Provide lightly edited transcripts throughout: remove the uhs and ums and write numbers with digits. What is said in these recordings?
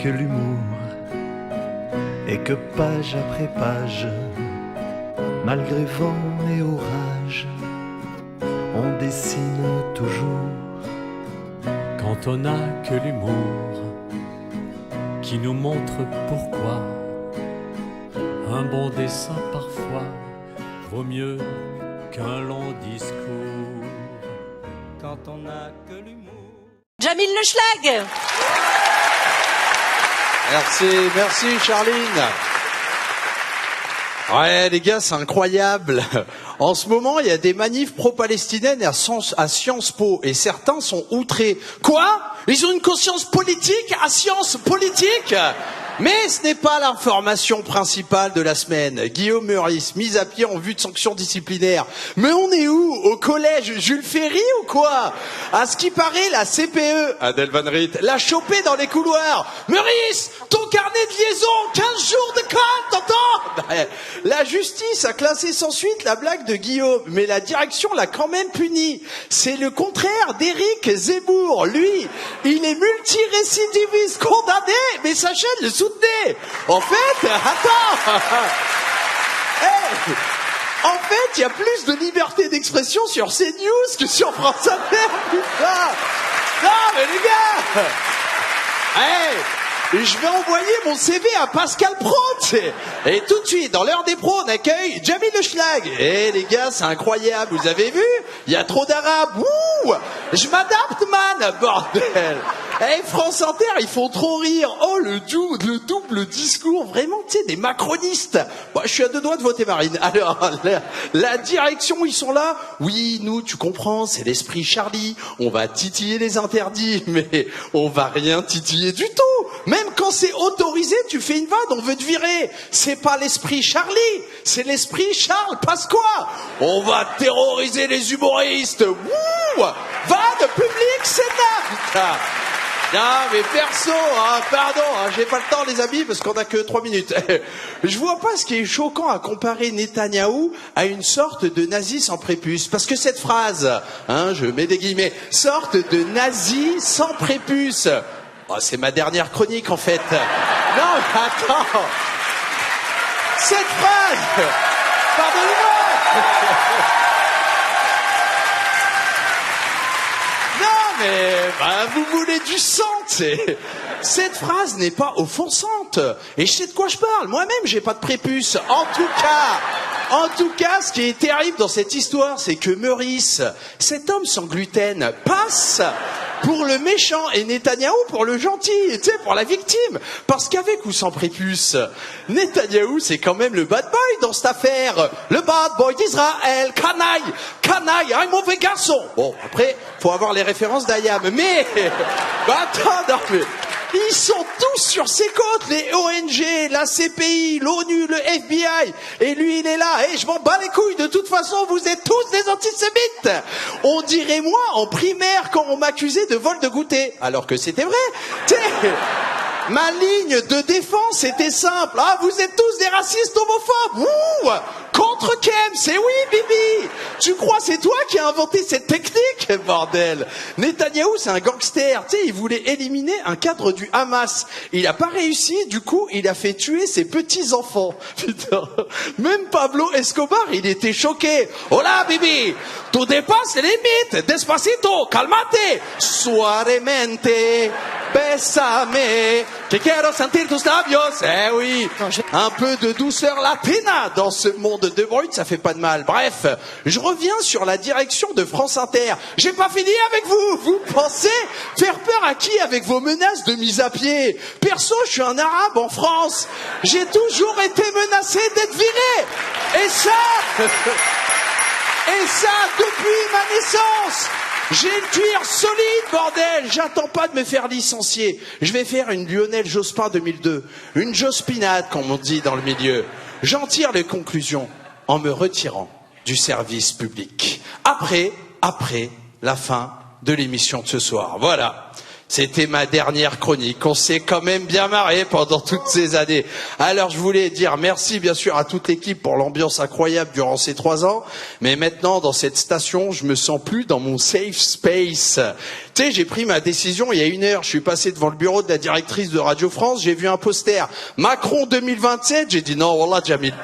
que l'humour, et que page après page, malgré vent et orage, on dessine toujours. Quand on n'a que l'humour qui nous montre pourquoi un bon dessin parfois vaut mieux qu'un long discours. Quand on n'a que l'humour. Jamil Le Schlag. Merci Charline. Ouais les gars, c'est incroyable. En ce moment, il y a des manifs pro-palestiniennes à Sciences Po et certains sont outrés. Quoi ? Ils ont une conscience politique à Sciences Politiques ? Mais ce n'est pas l'information principale de la semaine. Guillaume Meurice, mis à pied en vue de sanctions disciplinaires. Mais on est où ? Au collège Jules Ferry ou quoi ? À ce qui paraît, la CPE, Adèle Van Riet, l'a chopé dans les couloirs. Meurice, ton carnet de liaison, 15 jours de code, t'entends ? La justice a classé sans suite la blague de Guillaume, mais la direction l'a quand même puni. C'est le contraire d'Éric Zemmour. Lui, il est multirécidiviste condamné, mais sa chaîne le soutenait. En fait, attends. Hey, en fait, il y a plus de liberté d'expression sur CNews que sur France Inter, putain. Non, mais les gars. Hey, je vais envoyer mon CV à Pascal Praud. Et tout de suite, dans l'heure des pros, on accueille Jamil Le Schlag. Eh les gars, c'est incroyable, vous avez vu ? Il y a trop d'arabes. Ouh, je m'adapte, man, bordel. Eh, France Inter, ils font trop rire. Oh, le double discours, vraiment, tu sais, des macronistes. Bah, je suis à deux doigts de voter Marine. Alors, la direction, ils sont là. Oui, nous, tu comprends, c'est l'esprit Charlie. On va titiller les interdits, mais on va rien titiller du tout. Même quand c'est autorisé, tu fais une vanne, on veut te virer. C'est pas l'esprit Charlie, c'est l'esprit Charles Pasqua. On va terroriser les humoristes. Wouh, vanne publique, c'est là. Non, mais perso, hein, pardon, hein, j'ai pas le temps les amis parce qu'on a que 3 minutes. Je vois pas ce qui est choquant à comparer Netanyahou à une sorte de nazi sans prépuce. Parce que cette phrase, hein, je mets des guillemets, sorte de nazi sans prépuce. Oh, c'est ma dernière chronique en fait. Non, mais attends. Cette phrase, pardonnez-moi. Mais bah, vous voulez du sang, t'sais. Cette phrase n'est pas offensante. Et je sais de quoi je parle. Moi-même, j'ai pas de prépuce. En tout cas, ce qui est terrible dans cette histoire, c'est que Meurice, cet homme sans gluten, passe pour le méchant et Netanyahou pour le gentil, tu sais, pour la victime. Parce qu'avec ou sans prépuce, Netanyahou, c'est quand même le bad boy dans cette affaire. Le bad boy d'Israël, canaille, un mauvais garçon. Bon, après, faut avoir les références d'Ayam. Mais, bah, attends, non, mais ils sont tous sur ses côtes, les ONG, la CPI, l'ONU, le FBI. Et lui, il est là. Et je m'en bats les couilles. De toute façon, vous êtes tous des antisémites. On dirait moi en primaire quand on m'accusait de vol de goûter. Alors que c'était vrai. T'sais, ma ligne de défense était simple. Ah, vous êtes tous des racistes homophobes. Ouh, contre Kem, c'est oui, Bibi. Tu crois c'est toi qui as inventé cette technique, bordel. Netanyahou, c'est un gangster. Tu sais, il voulait éliminer un cadre du Hamas. Il a pas réussi. Du coup, il a fait tuer ses petits enfants. Putain. Même Pablo Escobar, il était choqué. Hola, Bibi. Tu dépasses les limites. Despacito, calmate. Suavemente. Bésame, que quiero sentir tus labios. Eh oui, un peu de douceur latina dans ce monde de brut, ça fait pas de mal. Bref, je reviens sur la direction de France Inter. J'ai pas fini avec vous. Vous pensez faire peur à qui avec vos menaces de mise à pied? Perso, je suis un arabe en France. J'ai toujours été menacé d'être viré. Et ça depuis ma naissance. J'ai le cuir solide, bordel. J'attends pas de me faire licencier. Je vais faire une Lionel Jospin 2002. Une Jospinade, comme on dit dans le milieu. J'en tire les conclusions en me retirant du service public. Après la fin de l'émission de ce soir. Voilà. C'était ma dernière chronique. On s'est quand même bien marré pendant toutes ces années. Alors, je voulais dire merci, bien sûr, à toute l'équipe pour l'ambiance incroyable durant ces 3 ans. Mais maintenant, dans cette station, je me sens plus dans mon safe space. Tu sais, j'ai pris ma décision il y a 1 heure. Je suis passé devant le bureau de la directrice de Radio France. J'ai vu un poster Macron 2027. J'ai dit non, wallah, Jamil.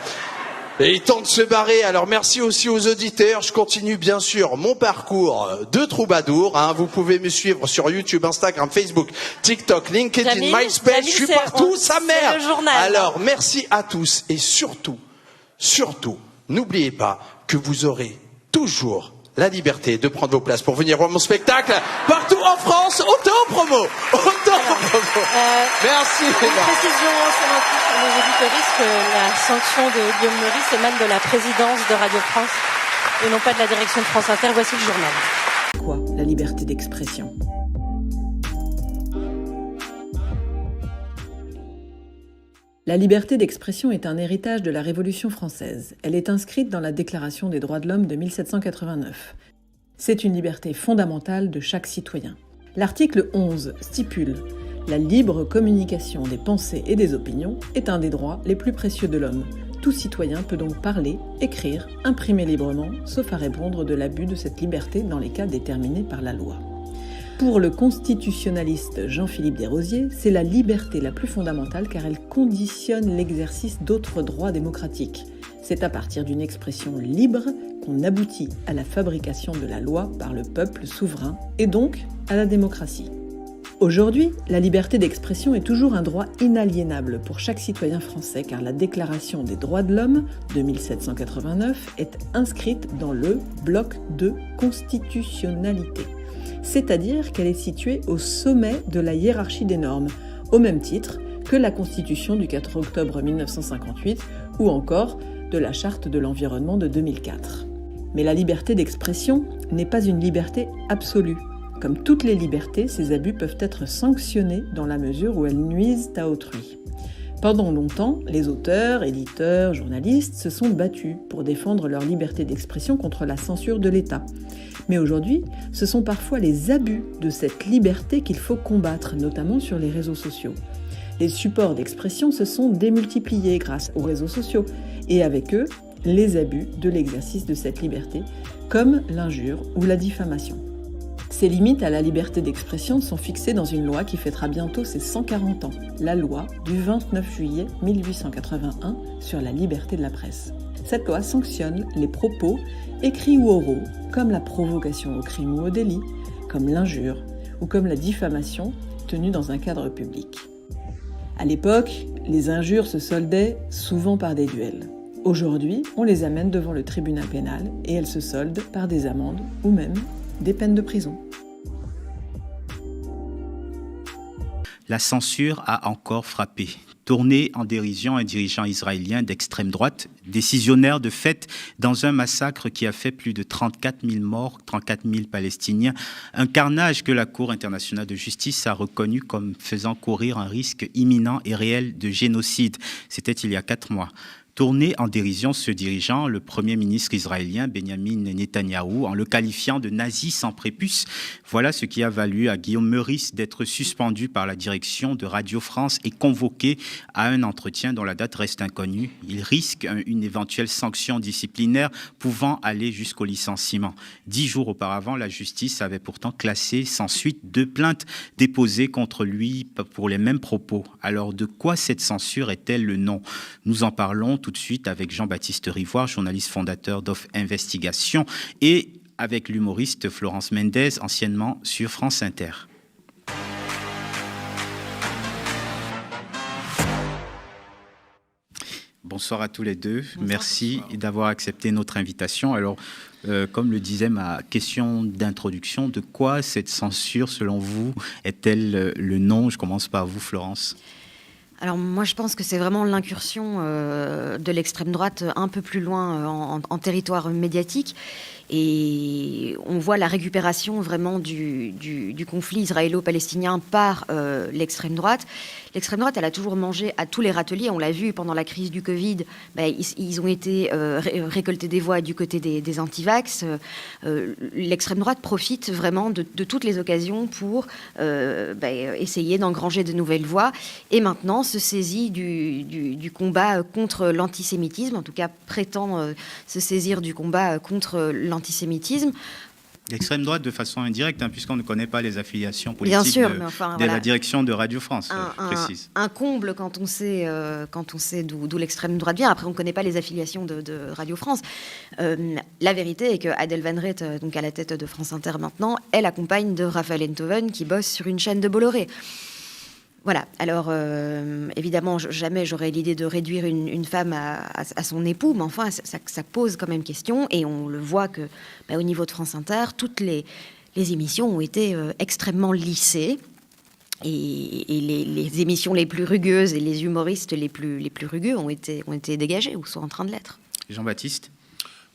Et il tente de se barrer. Alors merci aussi aux auditeurs. Je continue bien sûr mon parcours de troubadour. Vous pouvez me suivre sur YouTube, Instagram, Facebook, TikTok, LinkedIn, Jamil, MySpace. Jamil, je suis partout, sa mère. le journal. Alors merci à tous et surtout, n'oubliez pas que vous aurez toujours la liberté de prendre vos places pour venir voir mon spectacle partout en France. Auto-promo. Merci. Une précision sur nos auditeuristes que la sanction de Guillaume Meurice émane de la présidence de Radio France et non pas de la direction de France Inter. Voici le journal. Quoi, la liberté d'expression ? La liberté d'expression est un héritage de la Révolution française. Elle est inscrite dans la Déclaration des droits de l'homme de 1789. C'est une liberté fondamentale de chaque citoyen. L'article 11 stipule « La libre communication des pensées et des opinions est un des droits les plus précieux de l'homme. Tout citoyen peut donc parler, écrire, imprimer librement, sauf à répondre de l'abus de cette liberté dans les cas déterminés par la loi. » Pour le constitutionnaliste Jean-Philippe Desrosiers, c'est la liberté la plus fondamentale car elle conditionne l'exercice d'autres droits démocratiques. C'est à partir d'une expression libre qu'on aboutit à la fabrication de la loi par le peuple souverain et donc à la démocratie. Aujourd'hui, la liberté d'expression est toujours un droit inaliénable pour chaque citoyen français car la Déclaration des droits de l'homme de 1789 est inscrite dans le bloc de constitutionnalité. C'est-à-dire qu'elle est située au sommet de la hiérarchie des normes, au même titre que la Constitution du 4 octobre 1958 ou encore de la Charte de l'environnement de 2004. Mais la liberté d'expression n'est pas une liberté absolue. Comme toutes les libertés, ces abus peuvent être sanctionnés dans la mesure où elles nuisent à autrui. Pendant longtemps, les auteurs, éditeurs, journalistes se sont battus pour défendre leur liberté d'expression contre la censure de l'État. Mais aujourd'hui, ce sont parfois les abus de cette liberté qu'il faut combattre, notamment sur les réseaux sociaux. Les supports d'expression se sont démultipliés grâce aux réseaux sociaux, et avec eux, les abus de l'exercice de cette liberté, comme l'injure ou la diffamation. Ces limites à la liberté d'expression sont fixées dans une loi qui fêtera bientôt ses 140 ans, la loi du 29 juillet 1881 sur la liberté de la presse. Cette loi sanctionne les propos, écrits ou oraux, comme la provocation au crime ou au délit, comme l'injure ou comme la diffamation tenue dans un cadre public. À l'époque, les injures se soldaient souvent par des duels. Aujourd'hui, on les amène devant le tribunal pénal et elles se soldent par des amendes ou même des peines de prison. La censure a encore frappé. Tourné en dérision un dirigeant israélien d'extrême droite, décisionnaire de fait dans un massacre qui a fait plus de 34 000 morts, 34 000 Palestiniens, un carnage que la Cour internationale de justice a reconnu comme faisant courir un risque imminent et réel de génocide. C'était il y a 4 mois. Tourné en dérision ce dirigeant, le Premier ministre israélien Benjamin Netanyahou, en le qualifiant de nazi sans prépuce. Voilà ce qui a valu à Guillaume Meurice d'être suspendu par la direction de Radio France et convoqué à un entretien dont la date reste inconnue. Il risque une éventuelle sanction disciplinaire pouvant aller jusqu'au licenciement. 10 jours auparavant, la justice avait pourtant classé sans suite 2 plaintes déposées contre lui pour les mêmes propos. Alors de quoi cette censure est-elle le nom ? Nous en parlons tout de suite avec Jean-Baptiste Rivoire, journaliste fondateur d'Off Investigation, et avec l'humoriste Florence Mendez, anciennement sur France Inter. Bonsoir à tous les deux. Bonsoir. Merci d'avoir accepté notre invitation. Alors, comme le disait ma question d'introduction, de quoi cette censure, selon vous, est-elle le nom ? Je commence par vous, Florence. Alors moi je pense que c'est vraiment l'incursion de l'extrême droite un peu plus loin en territoire médiatique Et on voit la récupération vraiment du conflit israélo-palestinien par l'extrême droite. L'extrême droite, elle a toujours mangé à tous les râteliers. On l'a vu pendant la crise du Covid. Ils ont été récolter des voix du côté des antivax. L'extrême droite profite vraiment de toutes les occasions pour essayer d'engranger de nouvelles voix. Et maintenant, se saisit du combat contre l'antisémitisme. En tout cas, prétend se saisir du combat contre l'antisémitisme. L'extrême droite de façon indirecte, puisqu'on ne connaît pas les affiliations politiques Bien sûr, de la direction de Radio France, précise. Un comble quand on sait d'où l'extrême droite vient. Après, on ne connaît pas les affiliations de Radio France. La vérité est que Adèle Van Reet, donc à la tête de France Inter maintenant, est la compagne de Raphaël Enthoven qui bosse sur une chaîne de Bolloré. Voilà, alors évidemment, jamais j'aurais l'idée de réduire une femme à son époux, mais enfin, ça pose quand même question, et on le voit que, au niveau de France Inter, toutes les émissions ont été extrêmement lissées, et les émissions les plus rugueuses et les humoristes les plus rugueux ont été dégagés, ou sont en train de l'être. Jean-Baptiste ?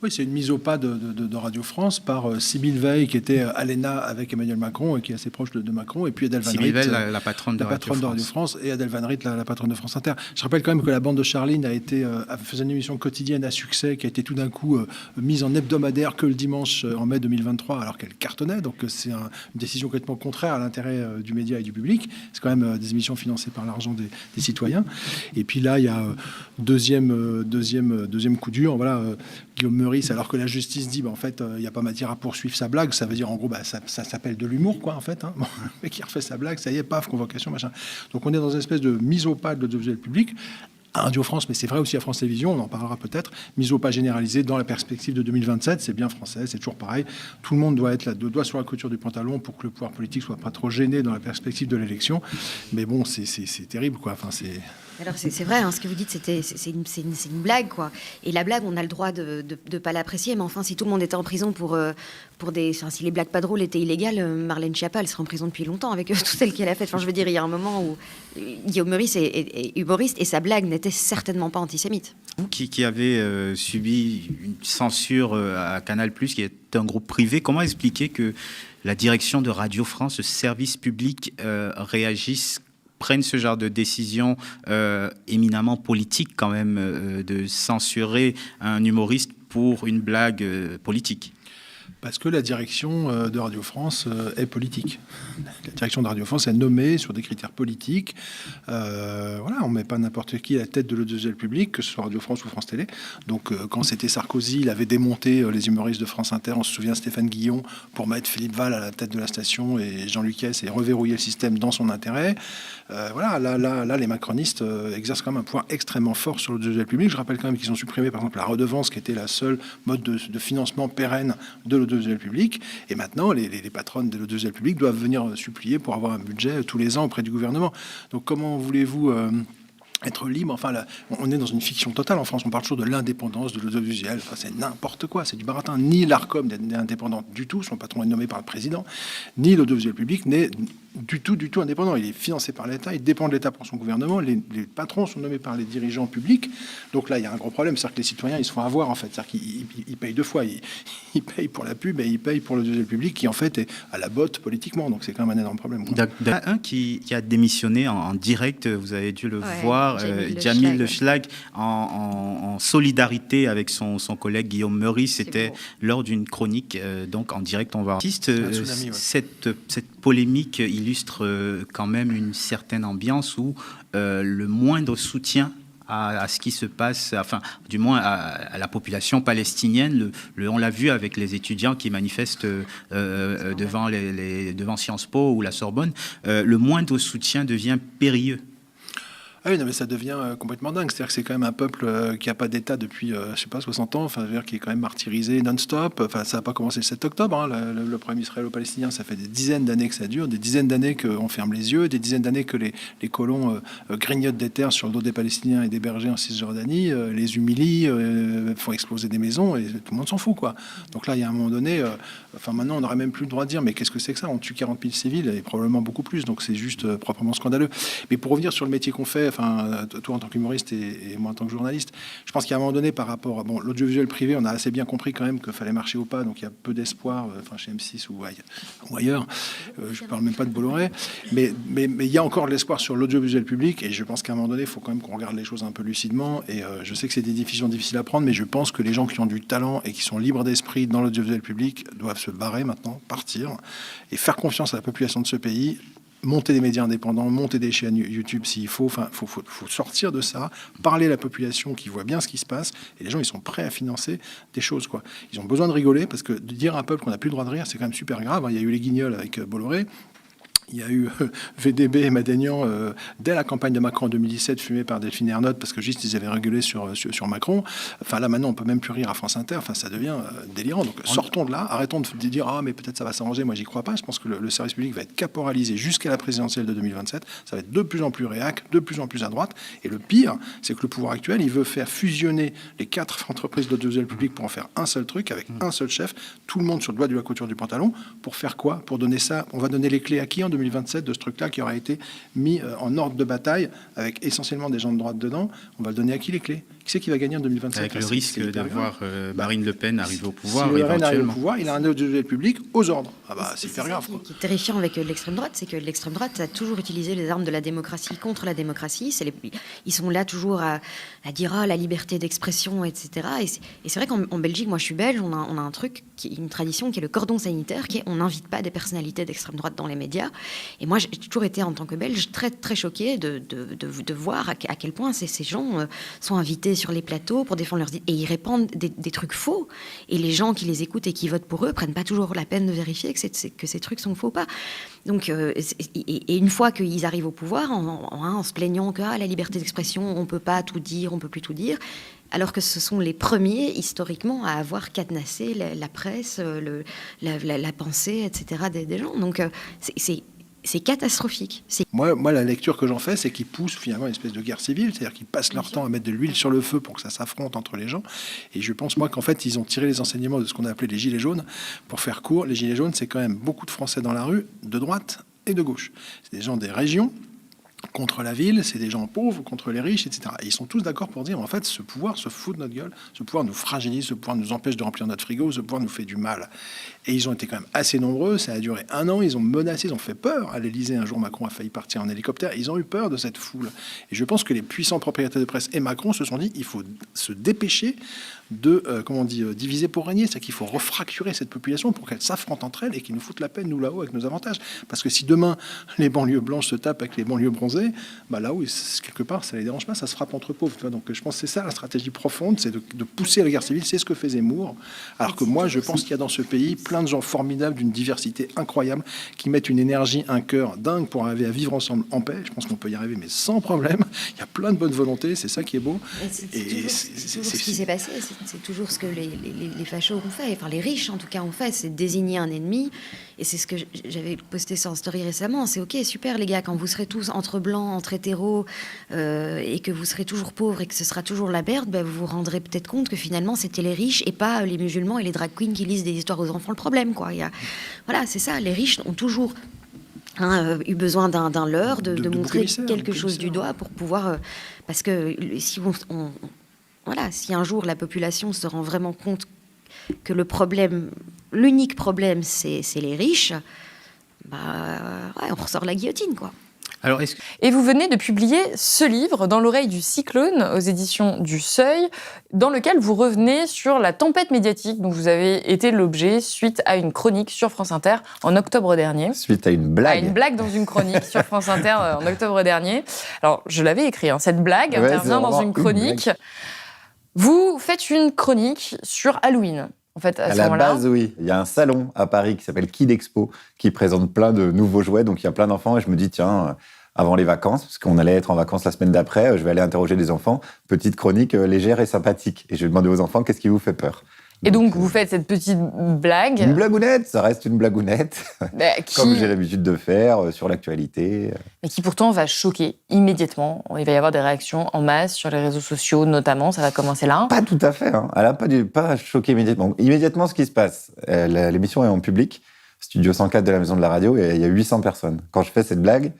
Oui, c'est une mise au pas de Radio France par Sybille Veil, qui était à l'ENA avec Emmanuel Macron et qui est assez proche de Macron, et puis Adèle Van Reet, Sybille Veil, la patronne de Radio France, et Adèle Van Reet, la patronne de France Inter. Je rappelle quand même que la bande de Charline faisait une émission quotidienne à succès qui a été tout d'un coup mise en hebdomadaire que le dimanche en mai 2023, alors qu'elle cartonnait. Donc c'est une décision complètement contraire à l'intérêt du média et du public. C'est quand même des émissions financées par l'argent des citoyens. Et puis là, il y a deuxième coup dur. Voilà, Guillaume Meurice, alors que la justice dit, en fait, il n'y a pas matière à poursuivre sa blague. Ça veut dire, en gros, ça s'appelle de l'humour, quoi, en fait. Bon, le mec qui refait sa blague, ça y est, paf, convocation, machin. Donc on est dans une espèce de mise au pas de l'audiovisuel public. À Radio France, mais c'est vrai aussi à France Télévisions, on en parlera peut-être, mise au pas généralisée dans la perspective de 2027, c'est bien français, c'est toujours pareil. Tout le monde doit être là, deux doigts sur la couture du pantalon pour que le pouvoir politique soit pas trop gêné dans la perspective de l'élection. Mais bon, c'est terrible, quoi. Enfin, c'est... Alors c'est vrai, ce que vous dites, c'est une blague, quoi. Et la blague, on a le droit de pas l'apprécier, mais enfin, si tout le monde était en prison si les blagues pas drôles étaient illégales, Marlène Schiappa, elle serait en prison depuis longtemps avec toutes celles qu'elle a faites. Enfin, je veux dire, il y a un moment où Guillaume Meurice est humoriste et sa blague n'était certainement pas antisémite. Vous qui avez subi une censure à Canal+, qui est un groupe privé, comment expliquer que la direction de Radio France, ce service public, prennent ce genre de décision éminemment politique quand même, de censurer un humoriste pour une blague politique? Parce que la direction de Radio France est politique. La direction de Radio France est nommée sur des critères politiques. Voilà, on ne met pas n'importe qui à la tête de l'audiovisuel public, que ce soit Radio France ou France Télé. Donc, quand c'était Sarkozy, il avait démonté les humoristes de France Inter. On se souvient Stéphane Guillon pour mettre Philippe Val à la tête de la station et Jean-Luc Hess et reverrouiller le système dans son intérêt. Voilà, là, les macronistes exercent quand même un pouvoir extrêmement fort sur l'audiovisuel public. Je rappelle quand même qu'ils ont supprimé, par exemple, la redevance, qui était la seule mode de financement pérenne de l'audiovisuel public. Et maintenant, les patronnes de l'audiovisuel public doivent venir supplier pour avoir un budget tous les ans auprès du gouvernement. Donc, comment voulez-vous être libre? Enfin, là, on est dans une fiction totale en France. On parle toujours de l'indépendance de l'audiovisuel. Enfin, c'est n'importe quoi. C'est du baratin. Ni l'Arcom n'est indépendante du tout. Son patron est nommé par le président. Ni l'audiovisuel public n'est du tout indépendant. Il est financé par l'État. Il dépend de l'État pour son gouvernement. Les patrons sont nommés par les dirigeants publics. Donc là, il y a un gros problème. C'est-à-dire que les citoyens, ils se font avoir, en fait. C'est-à-dire qu'ils payent deux fois. Ils payent pour la pub et ils payent pour l'audiovisuel public qui, en fait, est à la botte politiquement. Donc c'est quand même un énorme problème. Il y en a un qui a démissionné en direct. Vous avez dû le voir. Jamil Le Schlag, en solidarité avec son collègue Guillaume Meurice. C'était lors d'une chronique, donc en direct. On va cette polémique illustre quand même une certaine ambiance où le moindre soutien à ce qui se passe, enfin, du moins à la population palestinienne. On l'a vu avec les étudiants qui manifestent devant Sciences Po ou la Sorbonne. Le moindre soutien devient périlleux. Ah oui, non, mais ça devient complètement dingue. C'est-à-dire que c'est quand même un peuple qui n'a pas d'État depuis, je sais pas, 60 ans, enfin, qui est quand même martyrisé non-stop. Enfin, ça n'a pas commencé le 7 octobre. Hein. Le problème israélo-palestinien, ça fait des dizaines d'années que ça dure, des dizaines d'années qu'on ferme les yeux, des dizaines d'années que les colons grignotent des terres sur le dos des Palestiniens et des bergers en Cisjordanie, les humilient, font exploser des maisons, et tout le monde s'en fout, quoi. Donc là, il y a un moment donné, maintenant, on n'aurait même plus le droit de dire, mais qu'est-ce que c'est que ça? On tue 40 000 civils, et probablement beaucoup plus, donc c'est juste proprement scandaleux. Mais pour revenir sur le métier qu'on fait, enfin, toi en tant qu'humoriste et moi en tant que journaliste, je pense qu'à un moment donné, par rapport à l'audiovisuel privé, on a assez bien compris quand même qu'il fallait marcher au pas, donc il y a peu d'espoir, chez M6 ou ailleurs. Je ne parle même pas de Bolloré, mais il y a encore de l'espoir sur l'audiovisuel public, et je pense qu'à un moment donné, il faut quand même qu'on regarde les choses un peu lucidement. Et je sais que c'est des décisions difficiles à prendre, mais je pense que les gens qui ont du talent et qui sont libres d'esprit dans l'audiovisuel public doivent se barrer maintenant, partir, et faire confiance à la population de ce pays. Monter des médias indépendants, monter des chaînes YouTube s'il faut. Enfin, faut sortir de ça, parler à la population qui voit bien ce qui se passe. Et les gens, ils sont prêts à financer des choses, quoi. Ils ont besoin de rigoler, parce que de dire à un peuple qu'on n'a plus le droit de rire, c'est quand même super grave. Il y a eu les Guignols avec Bolloré. Il y a eu VDB et Madagnan dès la campagne de Macron en 2017, fumée par Delphine Ernotte, parce que juste ils avaient rigolé sur Macron. Enfin là maintenant on peut même plus rire à France Inter. Enfin ça devient délirant. Donc sortons de là, arrêtons de dire mais peut-être ça va s'arranger. Moi j'y crois pas. Je pense que le service public va être caporalisé jusqu'à la présidentielle de 2027. Ça va être de plus en plus réac, de plus en plus à droite. Et le pire, c'est que le pouvoir actuel, il veut faire fusionner les 4 entreprises d'audiovisuel public pour en faire un seul truc avec un seul chef. Tout le monde sur le doigt de la couture du pantalon. Pour faire quoi? Pour donner ça. On va donner les clés à qui en 2027 de ce truc-là qui aura été mis en ordre de bataille avec essentiellement des gens de droite dedans? On va le donner à qui les clés? Qui c'est qui va gagner en 2027? Avec le risque d'avoir Marine Le Pen arriver au pouvoir. Si Le Pen arrive au pouvoir, il a un audiovisuel public aux ordres. C'est hyper grave. Ce qui est terrifiant avec l'extrême droite, c'est que l'extrême droite a toujours utilisé les armes de la démocratie contre la démocratie. Ils sont là toujours à dire la liberté d'expression, etc. Et c'est vrai qu'en Belgique, moi je suis belge, on a un truc, une tradition qui est le cordon sanitaire, qui est on n'invite pas des personnalités d'extrême droite dans les médias. Et moi j'ai toujours été en tant que belge très très choquée de voir à quel point ces gens sont invités sur les plateaux pour défendre leurs idées, et ils répandent des trucs faux, et les gens qui les écoutent et qui votent pour eux prennent pas toujours la peine de vérifier que ces trucs sont faux ou pas. Donc et une fois qu'ils arrivent au pouvoir en se plaignant que la liberté d'expression, on peut pas tout dire, on peut plus tout dire, alors que ce sont les premiers historiquement à avoir cadenassé la presse, la pensée, etc. des gens. Donc c'est catastrophique. Moi, la lecture que j'en fais, c'est qu'ils poussent finalement une espèce de guerre civile, c'est-à-dire qu'ils passent leur temps à mettre de l'huile sur le feu pour que ça s'affronte entre les gens. Et je pense, moi, qu'en fait, ils ont tiré les enseignements de ce qu'on a appelé les gilets jaunes. Pour faire court, les gilets jaunes, c'est quand même beaucoup de Français dans la rue, de droite et de gauche. C'est des gens des régions contre la ville, c'est des gens pauvres contre les riches, etc. Et ils sont tous d'accord pour dire, en fait, ce pouvoir se fout de notre gueule, ce pouvoir nous fragilise, ce pouvoir nous empêche de remplir notre frigo, ce pouvoir nous fait du mal. Et ils ont été quand même assez nombreux, ça a duré 1 an, ils ont menacé, ils ont fait peur. À l'Élysée, un jour, Macron a failli partir en hélicoptère, ils ont eu peur de cette foule. Et je pense que les puissants propriétaires de presse et Macron se sont dit, il faut se dépêcher de, diviser pour régner, c'est-à-dire qu'il faut refracturer cette population pour qu'elle s'affronte entre elles et qu'ils nous foutent la peine, nous, là-haut, avec nos avantages. Parce que si demain, les banlieues blanches se tapent avec les banlieues bronzées, là-haut, quelque part, ça les dérange pas, ça se frappe entre pauvres. Donc je pense que c'est ça la stratégie profonde, c'est de pousser la guerre civile, c'est ce que fait Zemmour. Alors que moi, je pense qu'il y a dans ce pays plein de gens formidables, d'une diversité incroyable, qui mettent une énergie, un cœur dingue pour arriver à vivre ensemble en paix. Je pense qu'on peut y arriver, mais sans problème. Il y a plein de bonne volonté, c'est ça qui est beau. C'est toujours ce qui s'est passé, c'est toujours ce que les fachos ont fait, enfin les riches en tout cas ont fait, c'est désigner un ennemi. Et c'est ce que j'avais posté sur story récemment. C'est ok, super les gars, quand vous serez tous entre blancs, entre hétéros, et que vous serez toujours pauvres et que ce sera toujours la merde, vous vous rendrez peut-être compte que finalement c'était les riches et pas les musulmans et les drag queens qui lisent des histoires aux enfants le problème, quoi. Voilà, c'est ça, les riches ont toujours eu besoin d'un leurre, de montrer quelque chose du doigt pour pouvoir... parce que si si un jour la population se rend vraiment compte que l'unique problème, c'est les riches, on ressort la guillotine, quoi. Alors, Et vous venez de publier ce livre, Dans l'oreille du cyclone, aux éditions du Seuil, dans lequel vous revenez sur la tempête médiatique dont vous avez été l'objet suite à une chronique sur France Inter en octobre dernier. Suite à une blague. Une blague dans une chronique sur France Inter en octobre dernier. Alors, je l'avais écrit, cette blague intervient dans une chronique. Vous faites une chronique sur Halloween. En fait, à la base, oui. Il y a un salon à Paris qui s'appelle Kid Expo, qui présente plein de nouveaux jouets. Donc, il y a plein d'enfants. Et je me dis, tiens, avant les vacances, parce qu'on allait être en vacances la semaine d'après, je vais aller interroger des enfants. Petite chronique légère et sympathique. Et je vais demander aux enfants, qu'est-ce qui vous fait peur ? Et donc, vous faites cette petite blague. Une blagounette, ça reste une blagounette. Comme j'ai l'habitude de faire sur l'actualité. Mais qui pourtant va choquer immédiatement. Il va y avoir des réactions en masse sur les réseaux sociaux, notamment. Ça va commencer là. Pas tout à fait. Elle n'a pas choqué immédiatement. Immédiatement, ce qui se passe, l'émission est en public, studio 104 de la Maison de la Radio, et il y a 800 personnes. Quand je fais cette blague,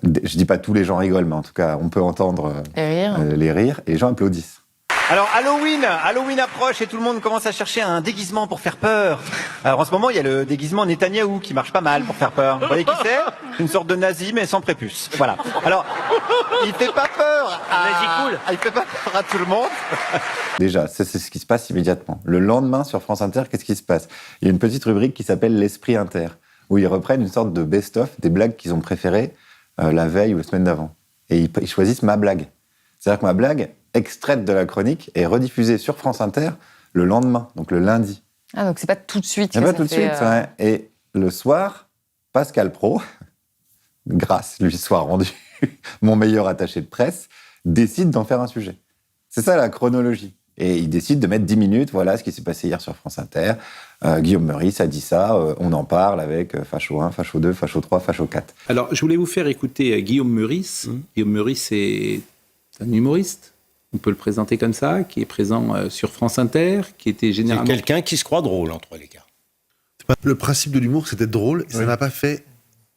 Je dis pas tous les gens rigolent, mais en tout cas, on peut entendre les rires et les gens applaudissent. Alors Halloween approche et tout le monde commence à chercher un déguisement pour faire peur. Alors en ce moment, il y a le déguisement Netanyahou qui marche pas mal pour faire peur. Vous voyez qui c'est ? Une sorte de nazi mais sans prépuce. Voilà. Alors, il fait pas peur. Il fait pas peur à tout le monde. Déjà, c'est ce qui se passe immédiatement. Le lendemain, sur France Inter, qu'est-ce qui se passe ? Il y a une petite rubrique qui s'appelle l'Esprit Inter, où ils reprennent une sorte de best-of des blagues qu'ils ont préférées la veille ou la semaine d'avant. Et ils choisissent ma blague. C'est-à-dire que ma blague, extraite de la chronique, est rediffusée sur France Inter le lendemain, donc le lundi. Ah, donc c'est pas tout de suite. C'est pas tout de suite, ouais. Et le soir, Pascal Praud, grâce lui soit rendu mon meilleur attaché de presse, décide d'en faire un sujet. C'est ça la chronologie. Et il décide de mettre 10 minutes, voilà ce qui s'est passé hier sur France Inter. Guillaume Meurice a dit ça, on en parle avec Facho 1, Facho 2, Facho 3, Facho 4. Alors, je voulais vous faire écouter Guillaume Meurice. Guillaume Meurice est un humoriste, on peut le présenter comme ça, qui est présent sur France Inter, qui était généralement... C'est quelqu'un qui se croit drôle, entre les gars. Le principe de l'humour, c'était drôle, et ça m'a pas fait...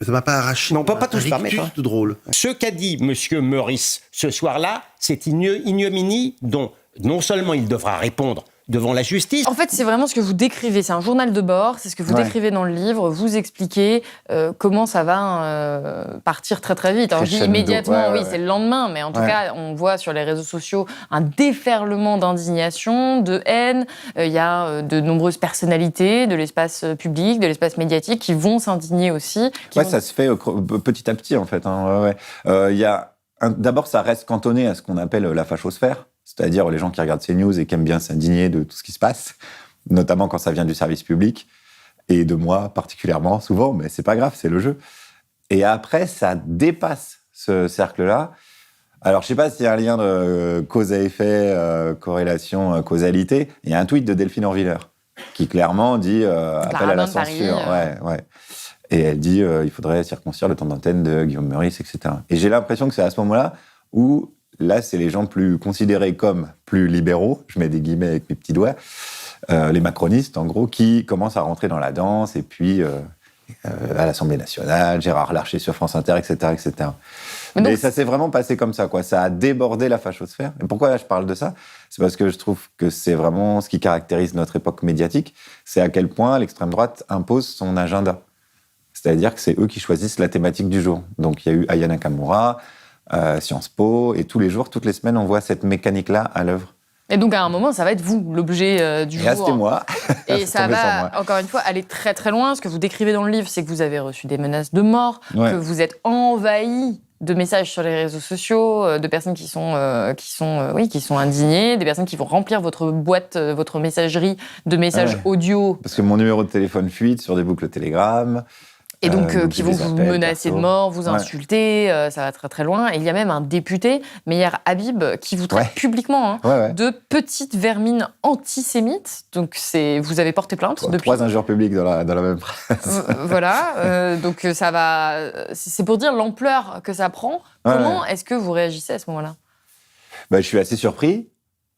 Ça m'a pas arraché. Non, on peut pas tout se permettre. De drôle. Ce qu'a dit M. Meurice ce soir-là, c'est une ignominie dont non seulement il devra répondre devant la justice. En fait, c'est vraiment ce que vous décrivez. C'est un journal de bord, c'est ce que vous décrivez dans le livre. Vous expliquez comment ça va partir très très vite. Alors je dis immédiatement, c'est le lendemain, mais en tout cas, on voit sur les réseaux sociaux un déferlement d'indignation, de haine. Il y a de nombreuses personnalités de l'espace public, de l'espace médiatique qui vont s'indigner aussi. Ça se fait petit à petit, en fait. D'abord, ça reste cantonné à ce qu'on appelle la fachosphère. C'est-à-dire les gens qui regardent CNews et qui aiment bien s'indigner de tout ce qui se passe, notamment quand ça vient du service public, et de moi particulièrement souvent, mais c'est pas grave, c'est le jeu. Et après, ça dépasse ce cercle-là. Alors, je sais pas s'il y a un lien de cause à effet, corrélation, causalité. Il y a un tweet de Delphine Orviller qui clairement dit appel à la censure. Et elle dit il faudrait circoncire le temps d'antenne de Guillaume Meurice, etc. Et j'ai l'impression que c'est à ce moment-là où là, c'est les gens plus considérés comme plus libéraux, je mets des guillemets avec mes petits doigts, les macronistes, en gros, qui commencent à rentrer dans la danse, et puis à l'Assemblée nationale, Gérard Larcher sur France Inter, etc., etc. Mais ça s'est vraiment passé comme ça, quoi. Ça a débordé la fachosphère. Et pourquoi là, je parle de ça ? C'est parce que je trouve que c'est vraiment ce qui caractérise notre époque médiatique, c'est à quel point l'extrême droite impose son agenda. C'est-à-dire que c'est eux qui choisissent la thématique du jour. Donc, il y a eu Aya Nakamura, Sciences Po, et tous les jours, toutes les semaines, on voit cette mécanique-là à l'œuvre. Et donc, à un moment, ça va être vous, l'objet du jour. Là, c'était moi. Et ça va, encore une fois, aller très très loin. Ce que vous décrivez dans le livre, c'est que vous avez reçu des menaces de mort, que vous êtes envahi de messages sur les réseaux sociaux, de personnes qui sont indignées, des personnes qui vont remplir votre boîte, votre messagerie de messages audio. Parce que mon numéro de téléphone fuite sur des boucles Telegram. Et donc, qui vont vous menacer de mort, vous insulter, ça va très très loin. Et il y a même un député, Meyer Habib, qui vous traite publiquement de petite vermine antisémite. Donc, vous avez porté plainte depuis... 3 injures publiques dans la même presse. Donc, ça va... C'est pour dire l'ampleur que ça prend. Comment est-ce que vous réagissez à ce moment-là ? Je suis assez surpris.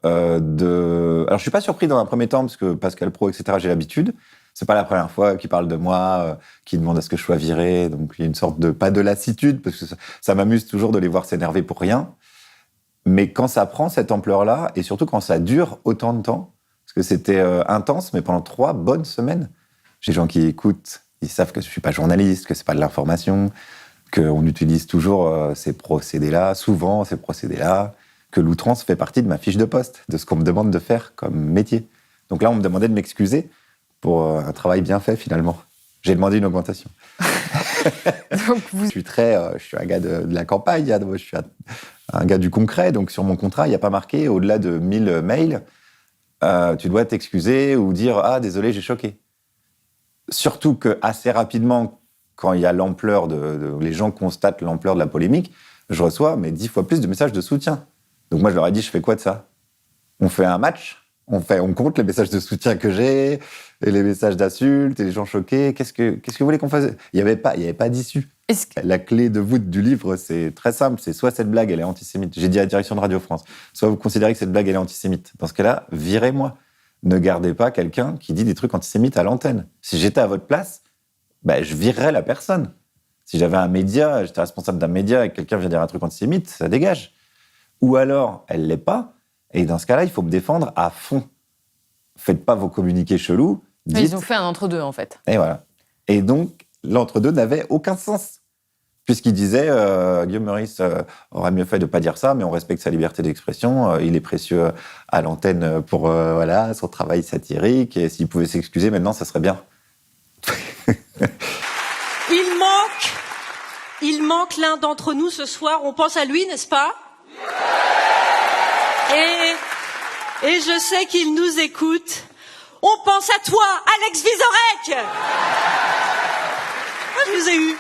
Alors, je suis pas surpris dans un premier temps, parce que Pascal Praud, etc., j'ai l'habitude. C'est pas la première fois qu'il parle de moi, qu'il demande à ce que je sois viré. Donc, il y a une sorte de, pas de lassitude, parce que ça m'amuse toujours de les voir s'énerver pour rien. Mais quand ça prend cette ampleur-là, et surtout quand ça dure autant de temps, parce que c'était intense, mais pendant 3 bonnes semaines, j'ai des gens qui écoutent, ils savent que je suis pas journaliste, que c'est pas de l'information, qu'on utilise toujours ces procédés-là, souvent ces procédés-là, que l'outrance fait partie de ma fiche de poste, de ce qu'on me demande de faire comme métier. Donc là, on me demandait de m'excuser pour un travail bien fait, finalement. J'ai demandé une augmentation. Donc je suis un gars de la campagne, je suis un gars du concret, donc sur mon contrat, il n'y a pas marqué, au-delà de 1000 mails, tu dois t'excuser ou dire « Ah, désolé, j'ai choqué ». Surtout que assez rapidement, quand il y a l'ampleur les gens constatent l'ampleur de la polémique, je reçois 10 fois plus de messages de soutien. Donc moi, je leur ai dit « Je fais quoi de ça ? On fait un match ? On compte les messages de soutien que j'ai, et les messages d'insultes, et les gens choqués. Qu'est-ce que vous voulez qu'on fasse ? Il n'y avait pas d'issue. La clé de voûte du livre, c'est très simple. C'est soit cette blague, elle est antisémite. J'ai dit à la direction de Radio France. Soit vous considérez que cette blague, elle est antisémite. Dans ce cas-là, virez-moi. Ne gardez pas quelqu'un qui dit des trucs antisémites à l'antenne. Si j'étais à votre place, je virerais la personne. Si j'avais un média, j'étais responsable d'un média et que quelqu'un vient dire un truc antisémite, ça dégage. Ou alors, elle l'est pas. Et dans ce cas-là, il faut me défendre à fond. Faites pas vos communiqués chelous. Dites... Ils ont fait un entre-deux, en fait. Et voilà. Et donc, l'entre-deux n'avait aucun sens. Puisqu'il disait, Guillaume Meurice aurait mieux fait de ne pas dire ça, mais on respecte sa liberté d'expression. Il est précieux à l'antenne pour son travail satirique. Et s'il pouvait s'excuser maintenant, ça serait bien. Il manque l'un d'entre nous ce soir. On pense à lui, n'est-ce pas ? Et je sais qu'il nous écoute. On pense à toi, Alex Vizorek. Je vous ai eu.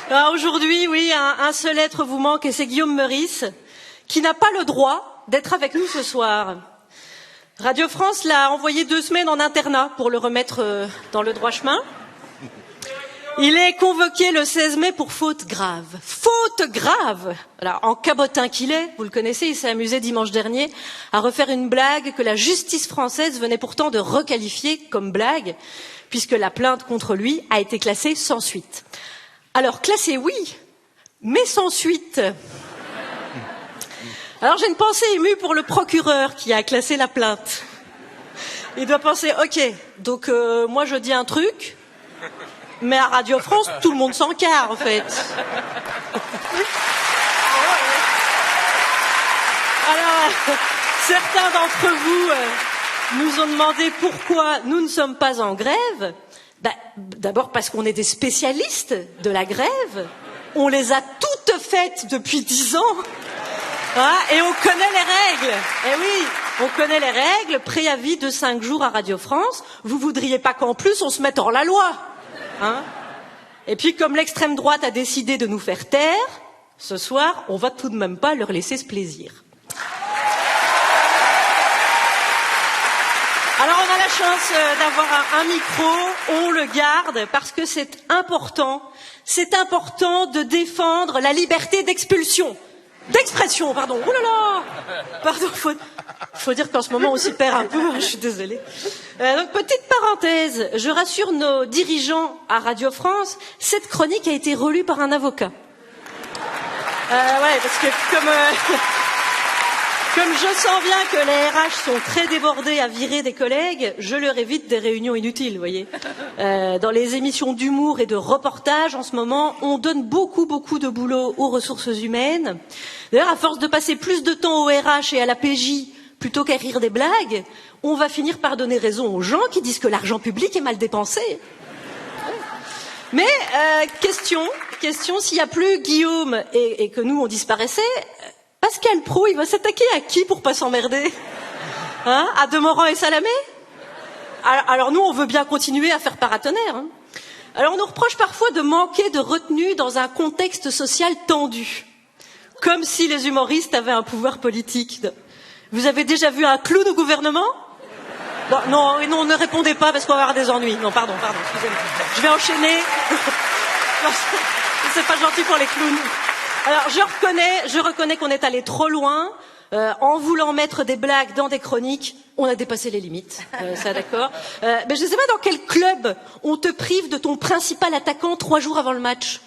Alors aujourd'hui, oui, un seul être vous manque et c'est Guillaume Meurice, qui n'a pas le droit d'être avec nous ce soir. Radio France l'a envoyé 2 semaines en internat pour le remettre dans le droit chemin. Il est convoqué le 16 mai pour faute grave. Faute grave! Alors, en cabotin qu'il est, vous le connaissez, il s'est amusé dimanche dernier à refaire une blague que la justice française venait pourtant de requalifier comme blague, puisque la plainte contre lui a été classée sans suite. Alors, classée, oui, mais sans suite. Alors, j'ai une pensée émue pour le procureur qui a classé la plainte. Il doit penser, ok, donc moi je dis un truc... Mais à Radio France, tout le monde s'encarre, en fait. Alors, certains d'entre vous nous ont demandé pourquoi nous ne sommes pas en grève. D'abord parce qu'on est des spécialistes de la grève. On les a toutes faites depuis 10 ans. Et on connaît les règles. Eh oui, on connaît les règles. Préavis de 5 jours à Radio France. Vous voudriez pas qu'en plus on se mette hors la loi? Et puis, comme l'extrême droite a décidé de nous faire taire, ce soir, on va tout de même pas leur laisser ce plaisir. Alors, on a la chance d'avoir un micro, on le garde parce que c'est important de défendre la liberté d'expression, pardon. Oh là là! Pardon, faut dire qu'en ce moment on s'y perd un peu, je suis désolée. Donc petite parenthèse, je rassure nos dirigeants à Radio France, cette chronique a été relue par un avocat. Ouais, parce que comme je sens bien que les RH sont très débordés à virer des collègues, je leur évite des réunions inutiles, vous voyez. Dans les émissions d'humour et de reportage, en ce moment, on donne beaucoup de boulot aux ressources humaines. D'ailleurs, à force de passer plus de temps au RH et à la PJ plutôt qu'à rire des blagues, on va finir par donner raison aux gens qui disent que l'argent public est mal dépensé. Mais question, s'il n'y a plus Guillaume et que nous on disparaissait, Pascal Praud, il va s'attaquer à qui pour pas s'emmerder? À Demorand et Salamé? Alors nous, on veut bien continuer à faire paratonnerre. Alors on nous reproche parfois de manquer de retenue dans un contexte social tendu. Comme si les humoristes avaient un pouvoir politique. Vous avez déjà vu un clown au gouvernement? Non, ne répondez pas parce qu'on va avoir des ennuis. Non, pardon, excusez-moi. Je vais enchaîner. C'est pas gentil pour les clowns. Alors, je reconnais qu'on est allé trop loin. En voulant mettre des blagues dans des chroniques, on a dépassé les limites. Ça, d'accord. Mais je ne sais pas dans quel club on te prive de ton principal attaquant 3 jours avant le match.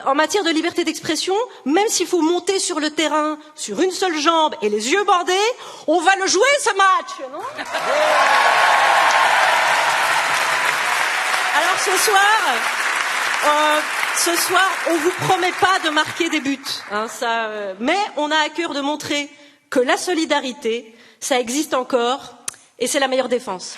En matière de liberté d'expression, même s'il faut monter sur le terrain sur une seule jambe et les yeux bandés, on va le jouer ce match, non? Alors ce soir, on vous promet pas de marquer des buts, mais on a à cœur de montrer que la solidarité, ça existe encore et c'est la meilleure défense.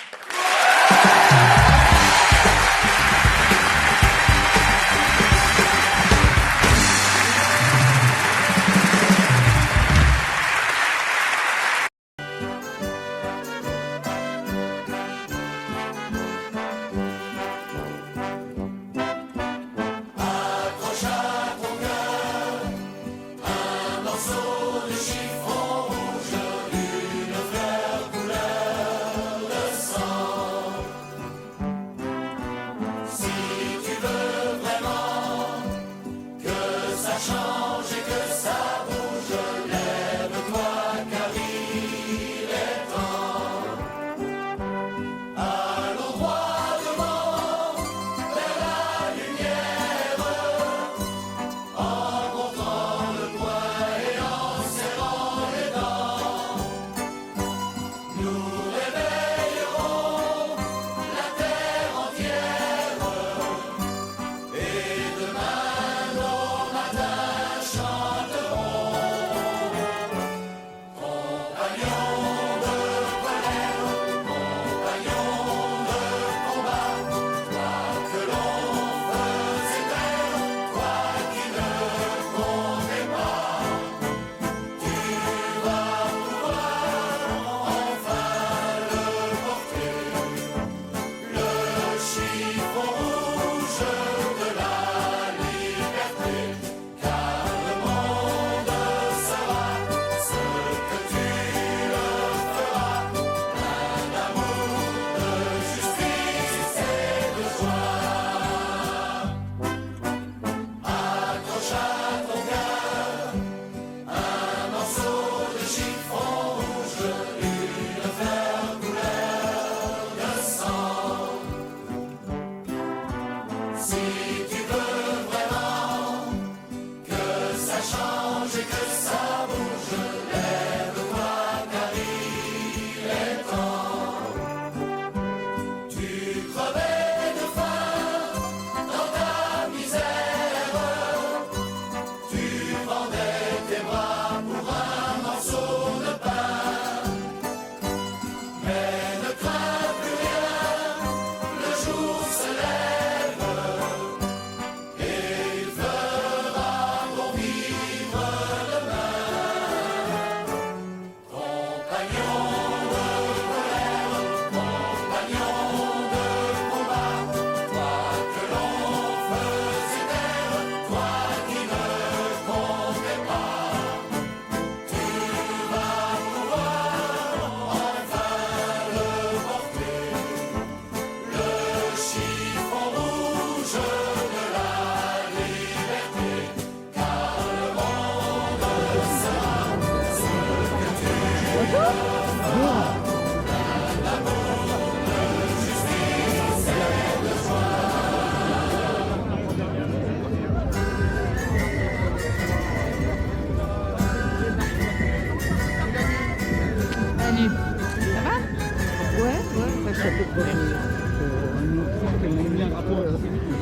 château projet.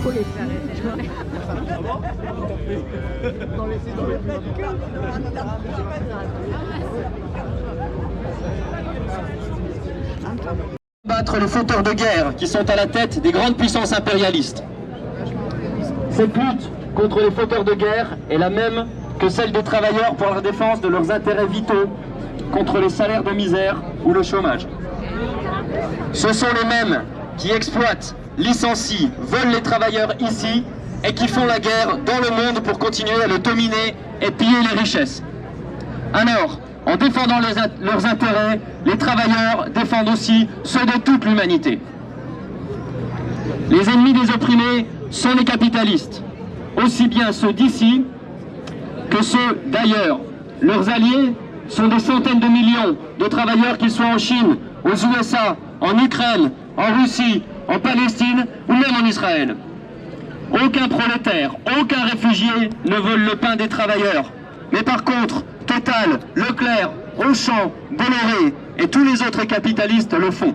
Faut les faire. Battre les fauteurs de guerre qui sont à la tête des grandes puissances impérialistes. Cette lutte contre les fauteurs de guerre est la même que celle des travailleurs pour la défense de leurs intérêts vitaux contre les salaires de misère ou le chômage. Ce sont les mêmes qui exploitent, licencient, volent les travailleurs ici et qui font la guerre dans le monde pour continuer à le dominer et piller les richesses. Alors, en défendant leurs intérêts, les travailleurs défendent aussi ceux de toute l'humanité. Les ennemis des opprimés sont les capitalistes, aussi bien ceux d'ici que ceux d'ailleurs. Leurs alliés sont des centaines de millions de travailleurs, qu'ils soient en Chine, aux USA, en Ukraine, en Russie, en Palestine ou même en Israël. Aucun prolétaire, aucun réfugié ne vole le pain des travailleurs. Mais par contre, Total, Leclerc, Auchan, Bolloré et tous les autres capitalistes le font.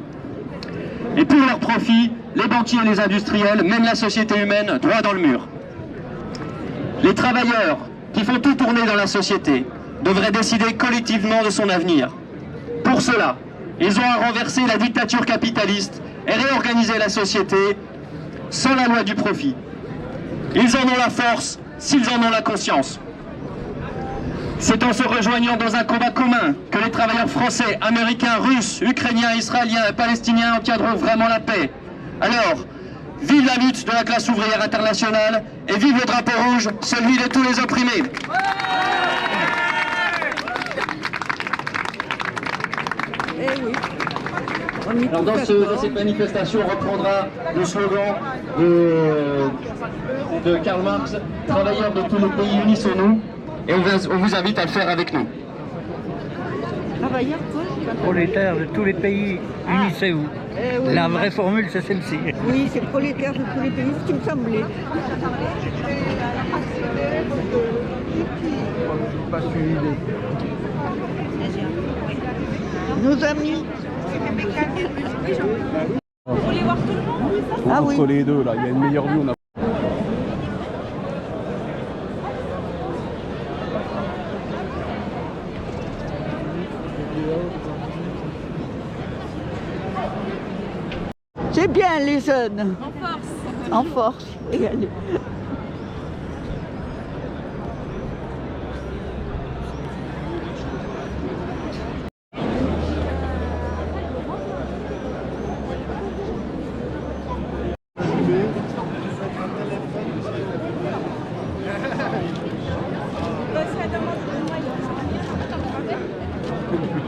Et pour leur profit, les banquiers et les industriels mènent la société humaine droit dans le mur. Les travailleurs, qui font tout tourner dans la société, devraient décider collectivement de son avenir. Pour cela, ils ont à renverser la dictature capitaliste et réorganiser la société sans la loi du profit. Ils en ont la force s'ils en ont la conscience. C'est en se rejoignant dans un combat commun que les travailleurs français, américains, russes, ukrainiens, israéliens et palestiniens obtiendront vraiment la paix. Alors, vive la lutte de la classe ouvrière internationale et vive le drapeau rouge, celui de tous les opprimés. Alors dans cette manifestation, on reprendra le slogan de Karl Marx, travailleurs de tous les pays, unissons-nous, et on vous invite à le faire avec nous. Travailleurs quoi? Prolétaires de tous les pays, unissez-vous. Oui, La vraie formule, c'est celle-ci. Oui, c'est prolétaires de tous les pays, ce qui me semblait. Nos amis. Vous voulez voir tout le monde? Ah oui. Entre les deux, là, il y a une meilleure vue. On a... C'est bien les jeunes. En force. En force. Et allez.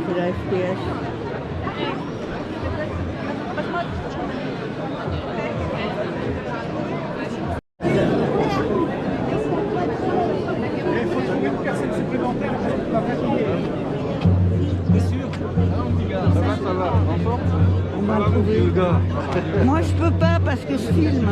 C'est la FPS. On m'a trouvé. Moi je peux pas parce que je filme.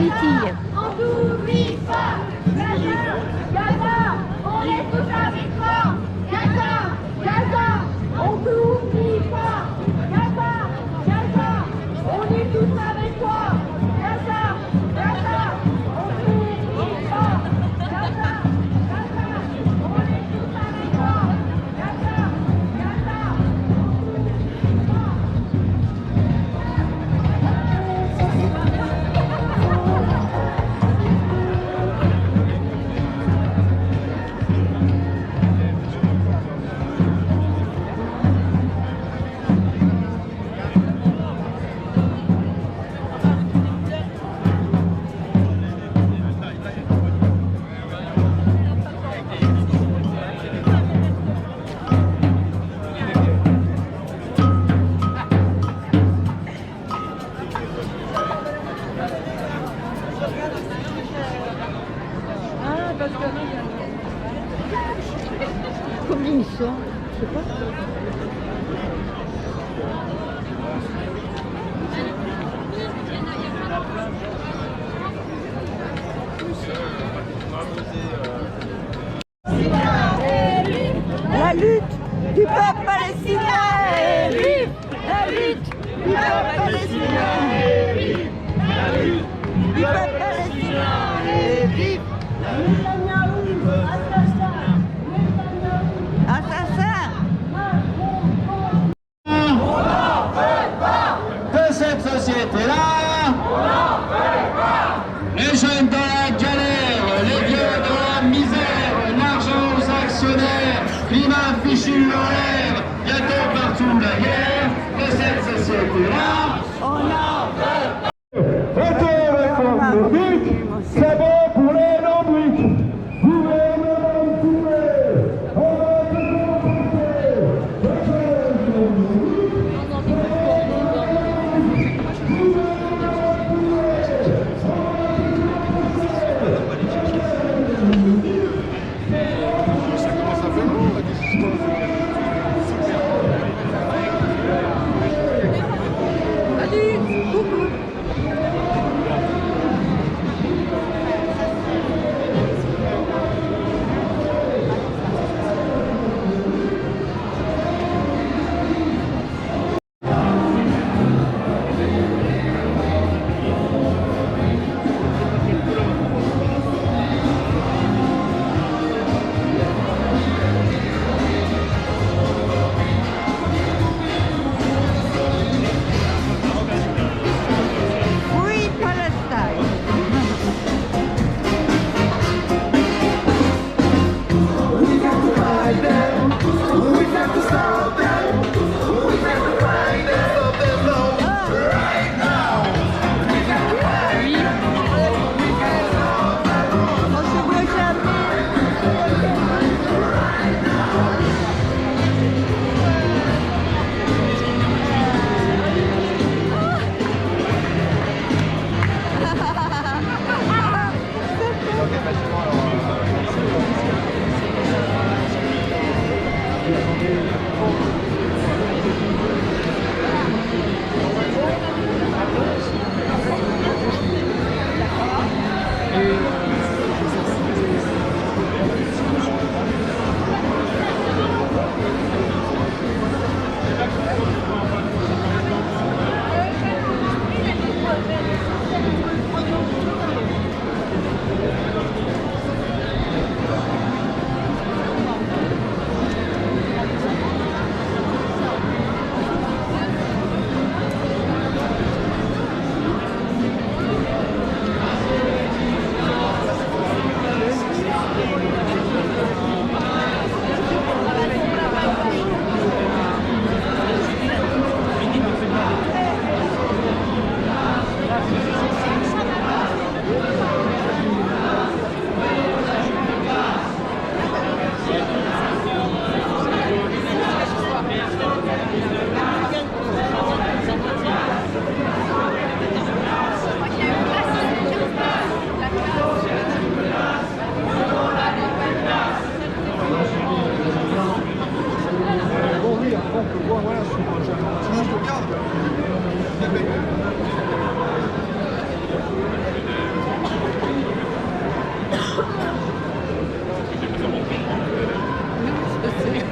Haïti. On n'oublie pas Gaza, Gaza, on est tous avec toi. Gaza, Gaza, on t'oublie pas. Gaza, Gaza, on est tous avec toi. Gaza, Gaza, on t'oublie pas. Gaza, Gaza, on est tous avec toi. Gaza, Gaza, on t'oublie pas. Combien ils sont? Je sais pas. La lutte du peuple palestinien est vive. La lutte du peuple palestinien est vive. La lutte du peuple palestinien est vive. Assassin. On n'en fait pas de cette société-là. On n'en fait pas. Les jeunes dans la galère, les vieux dans la misère, l'argent aux actionnaires, climat fichu en l'air, bientôt partout la guerre. De cette société-là, on n'en fait pas. Votez réforme de fric, c'est bon pour les lombriques.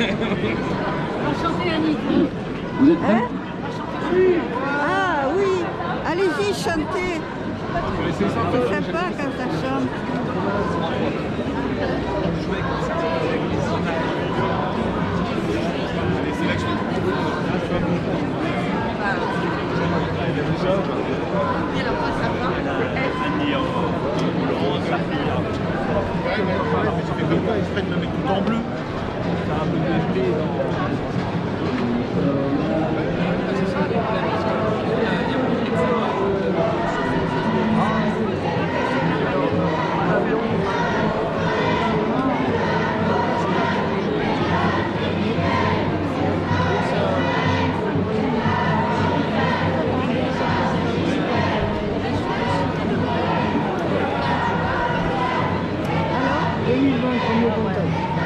Enchantée, Annie. Vous êtes prêts? Ah oui, allez-y, chantez. C'est sympa quand ça chante. Exprès de me mettre tout en bleu.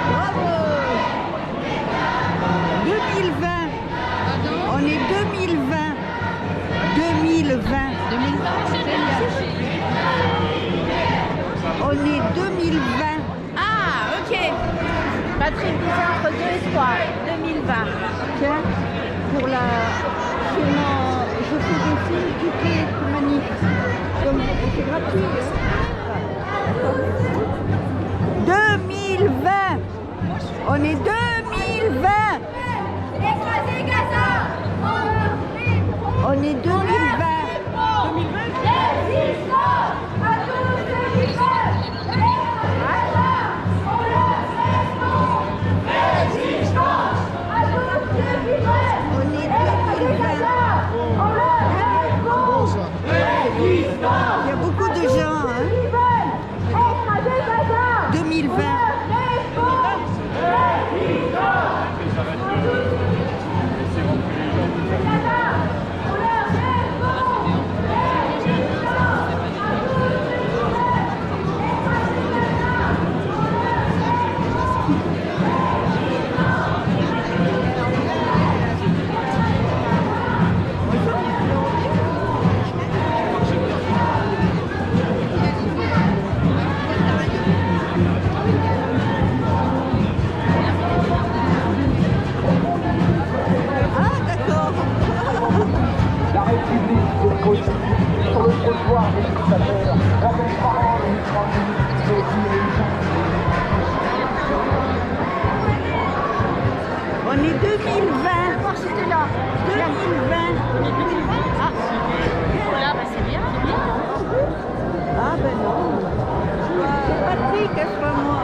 Bravo 2020. On est 2020. 2020. On est 2020. Ah, ok. Patrick disait entre 2 et 3. 2020. Tiens, pour la... Je fais des films toutes les manifs. Donc c'est gratuit. 2020. On est 2020. On est 2020. Il y a beaucoup de gens, hein. 2020. On est 2020. C'était là. 2020. Ah, là, bah, c'est bien. Ah ben non. C'est Patrick, c'est pas moi.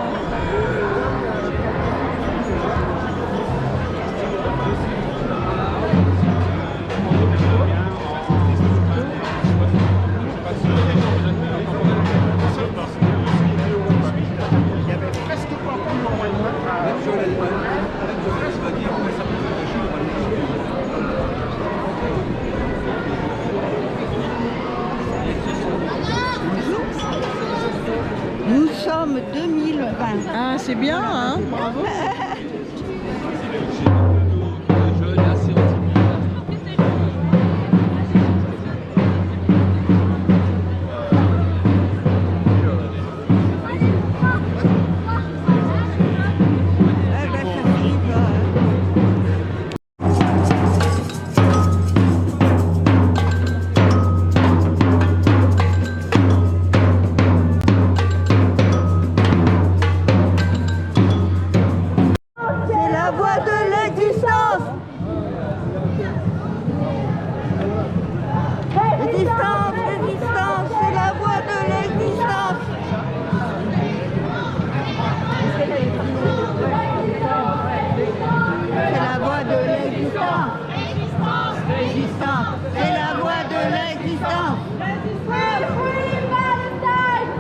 Nous sommes 2020. Ah, c'est bien, hein? Bravo. C'est la voie de l'existence. Résistance, résistance, c'est la voie de l'existence. C'est la voie de l'existence. Résistance, c'est la voie de l'existence.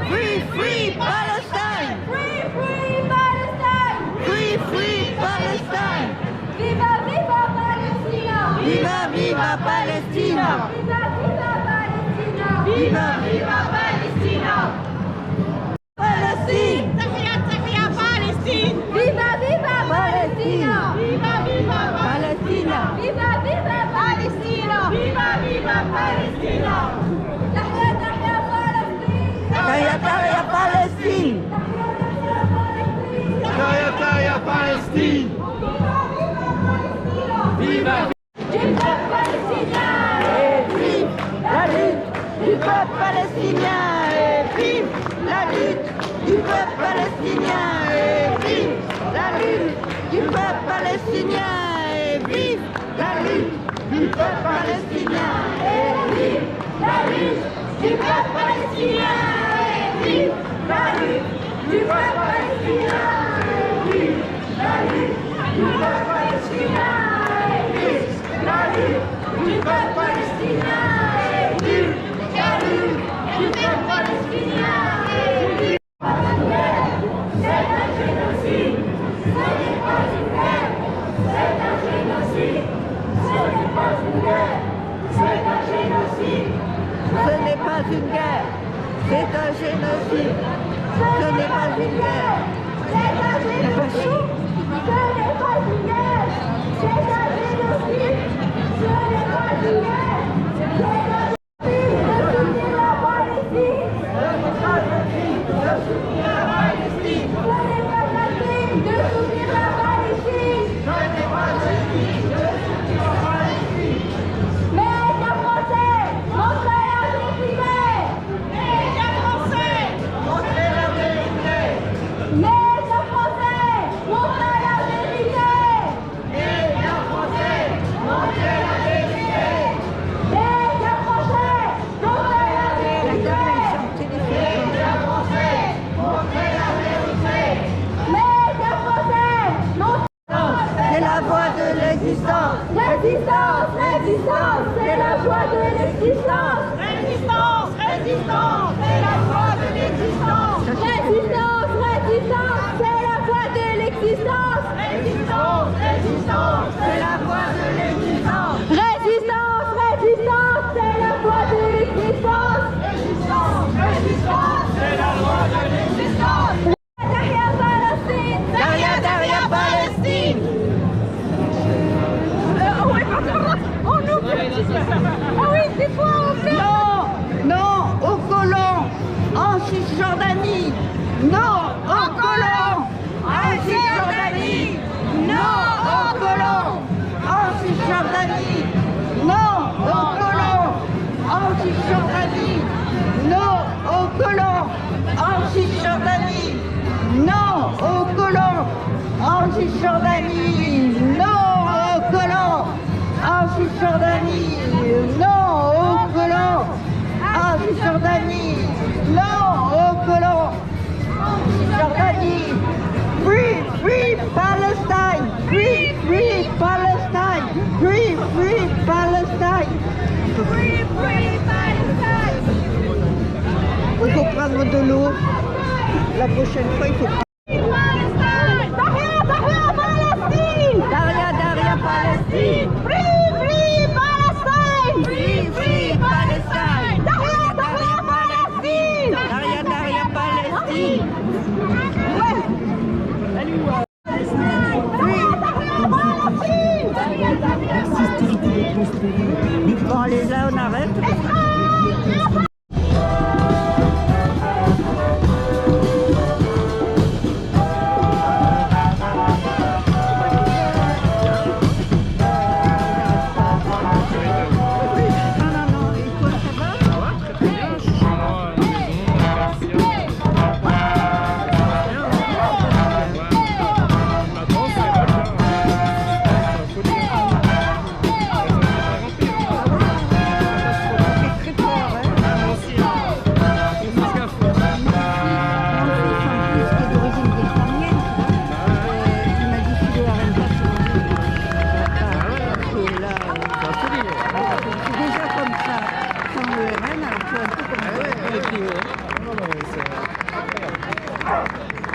Free, free Palestine. Free, free Palestine. Free, free Palestine. Viva, viva Palestina. Viva, viva Palestina. Viva, viva Palestina. Palestine. Tahia, tahia Palestine. Viva, viva Palestina. Viva, viva Palestina. Viva, viva Palestina. Viva, viva Palestina. Tahia, tahia Palestine. Tahia, tahia Palestine. Tahia, tahia Palestine. peuple palestinien et vive la lutte du peuple palestinien et vive la lutte du peuple palestinien et vive la lutte du peuple palestinien et vive la lutte du peuple palestinien et vive la lutte du peuple palestinien et vive. C'est un génocide, ce n'est pas une guerre. C'est un génocide, ce n'est pas une guerre. C'est un génocide, ce n'est pas une guerre. C'est un génocide, ce n'est pas une guerre. C'est un génocide, ce n'est pas une guerre. C'est un génocide, ce n'est pas une guerre. C'est un génocide de soutenir la Palestine. Ce n'est pas un crime de soutenir la Palestine. Ce n'est pas un crime de soutenir la Palestine. Ce n'est pas un crime de soutenir la Palestine. Médias français, montrez la vérité. Médias français, montrez la vérité. Médias français, montrez la vérité. Médias français, montrez la vérité. Médias français, montrez la vérité. Médias français, montrez la vérité. Médias français, c'est la voie de l'existence. Résistance, résistance, c'est la voie de l'existence. Résistance, résistance, c'est la voie de l'existence. Résistance, résistance, c'est la voie de l'existence. Résistance, résistance, c'est la voie de l'existence. Résistance, résistance, c'est la voie de l'existence. Résistance, résistance, c'est la voie de l'existence. Derrière Palestine, derrière Palestine. On oublie. Ah oui, des fois on fait. Non, non, aux colons en Cisjordanie. Non, aux colons en Cisjordanie. Non, aux colons en Cisjordanie. Non, aux colons en Cisjordanie. Non, aux colons en Cisjordanie. Non, aux colons en Cisjordanie. Non, aux colons en Cisjordanie. Non, aux colons en Cisjordanie. Non, aux colons en Cisjordanie. Free, free Palestine. Free, free Palestine. Free, free Palestine. Free, free Palestine. Il faut prendre de l'eau. La prochaine fois, il faut prendre. Derrière Palestine. Free, free Palestine. Free, free Palestine. Derrière Palestine. Derrière Palestine. Ouais. Bon, allez, là, on arrête.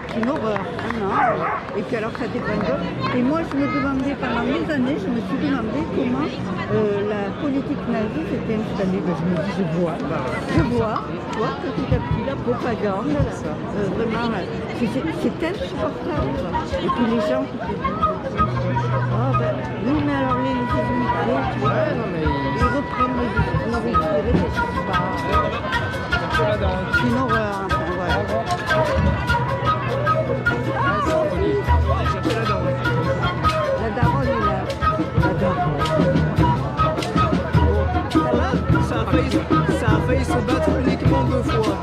C'est une horreur, vraiment. Et puis alors ça dépend d'autres. Et moi je me demandais pendant des années, je me suis demandé comment la politique nazie s'était installée. Ben, je me dis, je vois petit à petit la propagande, vraiment, c'est insupportable. Et puis les gens qui ah ben, oui mais alors les immigrés, tu vois, ils reprennent les nourritures, et je sais pas. C'est une horreur, enfin, voilà. La daronne est là. La daronne. Ça a failli se battre uniquement 2 fois.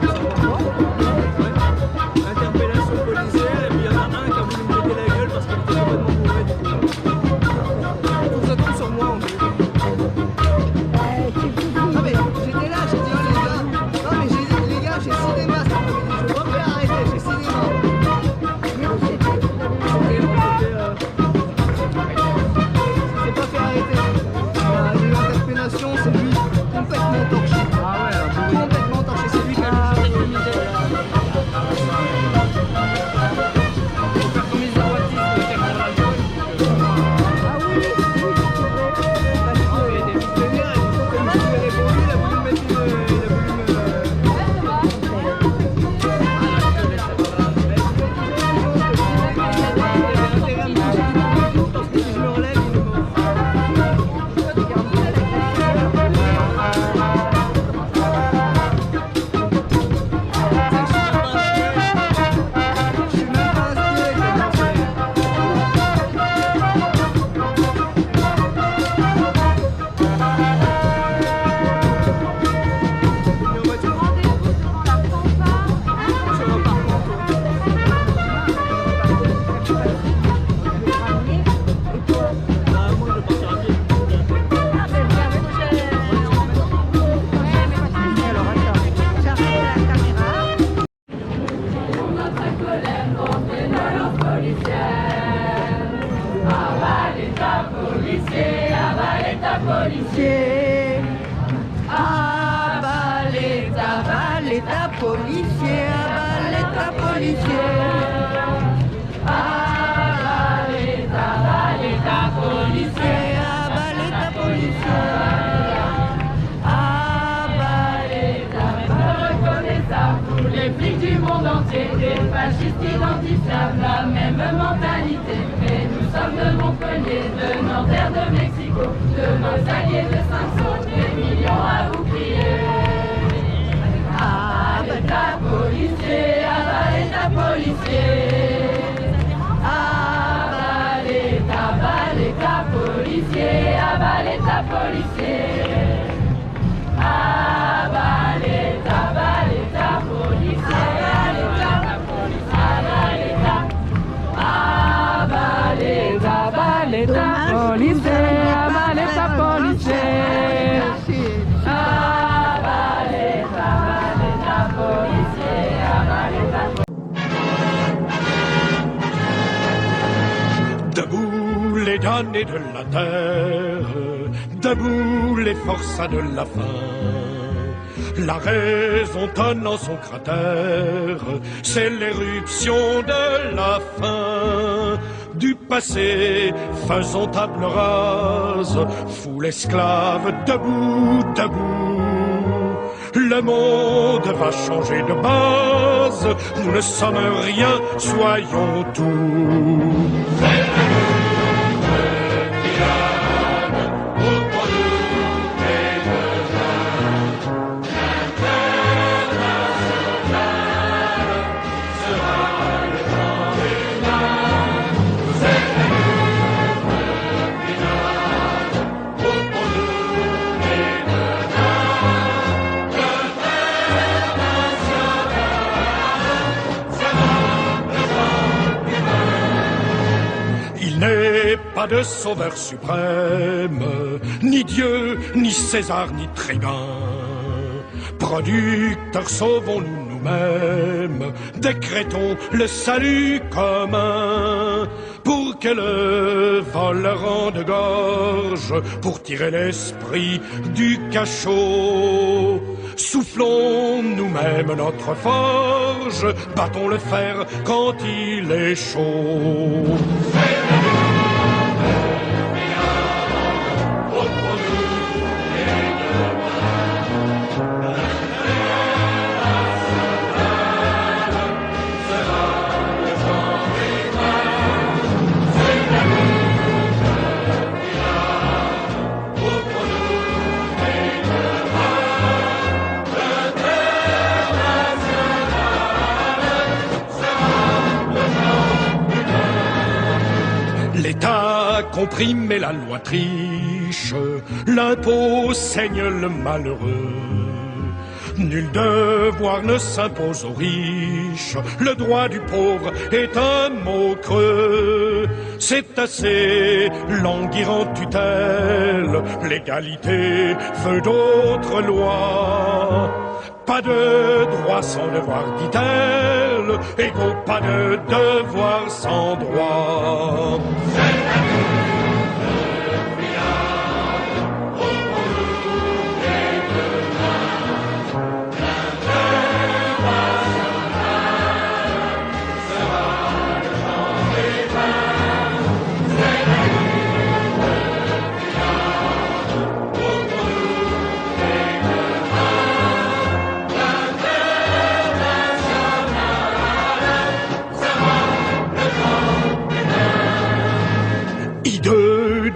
Ouais. Interpellation policière, et puis il y en a un qui a voulu me péter la gueule parce qu'il était complètement bourré. Tout ça tombe sur moi en fait. policier, abat l'État policier. Abat l'État policier, abat l'État policier. Abat l'État policier, abat l'État policier. Abat l'État reconnaissable, tous les flics du monde entier, des fascistes identifiables, la même mentalité. Mais nous sommes de Montpellier, de Nanterre, de Mexico, de nos alliés de Saint-Saul, des millions à vous crier. Abat l'État policier, abat l'État policier. Abat l'État policier, abat l'État policier. Abat l'État policier, abat l'État policier. Abat l'État policier, abat l'État policier. Debout les damnés de la terre, debout les forçats de la faim. La raison tonne en son cratère, c'est l'éruption de la fin. Du passé, faisons table rase, foule esclave, debout, debout. Le monde va changer de base, nous ne sommes rien, soyons tout. Pas de sauveur suprême, ni Dieu, ni César, ni tribun. Producteurs, sauvons-nous nous-mêmes, décrétons le salut commun. Pour que le vol rende gorge, pour tirer l'esprit du cachot. Soufflons nous-mêmes notre forge, battons le fer quand il est chaud. L'État comprime et la loi triche, l'impôt saigne le malheureux. Nul devoir ne s'impose aux riches, le droit du pauvre est un mot creux. C'est assez languir en tutelle, l'égalité veut d'autres lois. Pas de droit sans devoir, dit-elle, égaux, pas de devoir sans droit.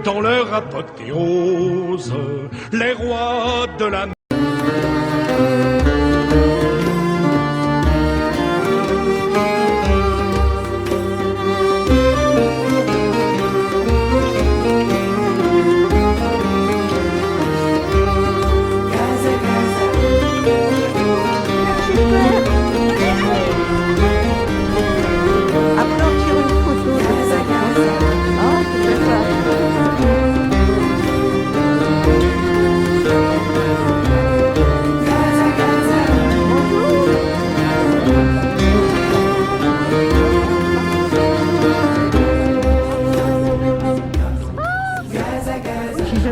Dans leur apothéose, les rois de la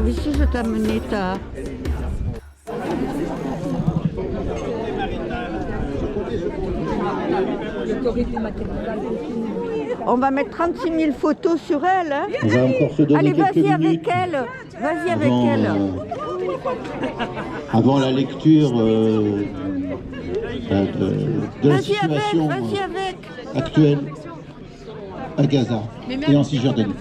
Regarde ici, je t'ai amené ta... On va mettre 36 000 photos sur elle. Hein. On va encore se donner Allez, quelques vas-y avec minutes elle. Vas-y avec avant, elle. Avant la lecture de la situation actuelle à Gaza et en Cisjordanie.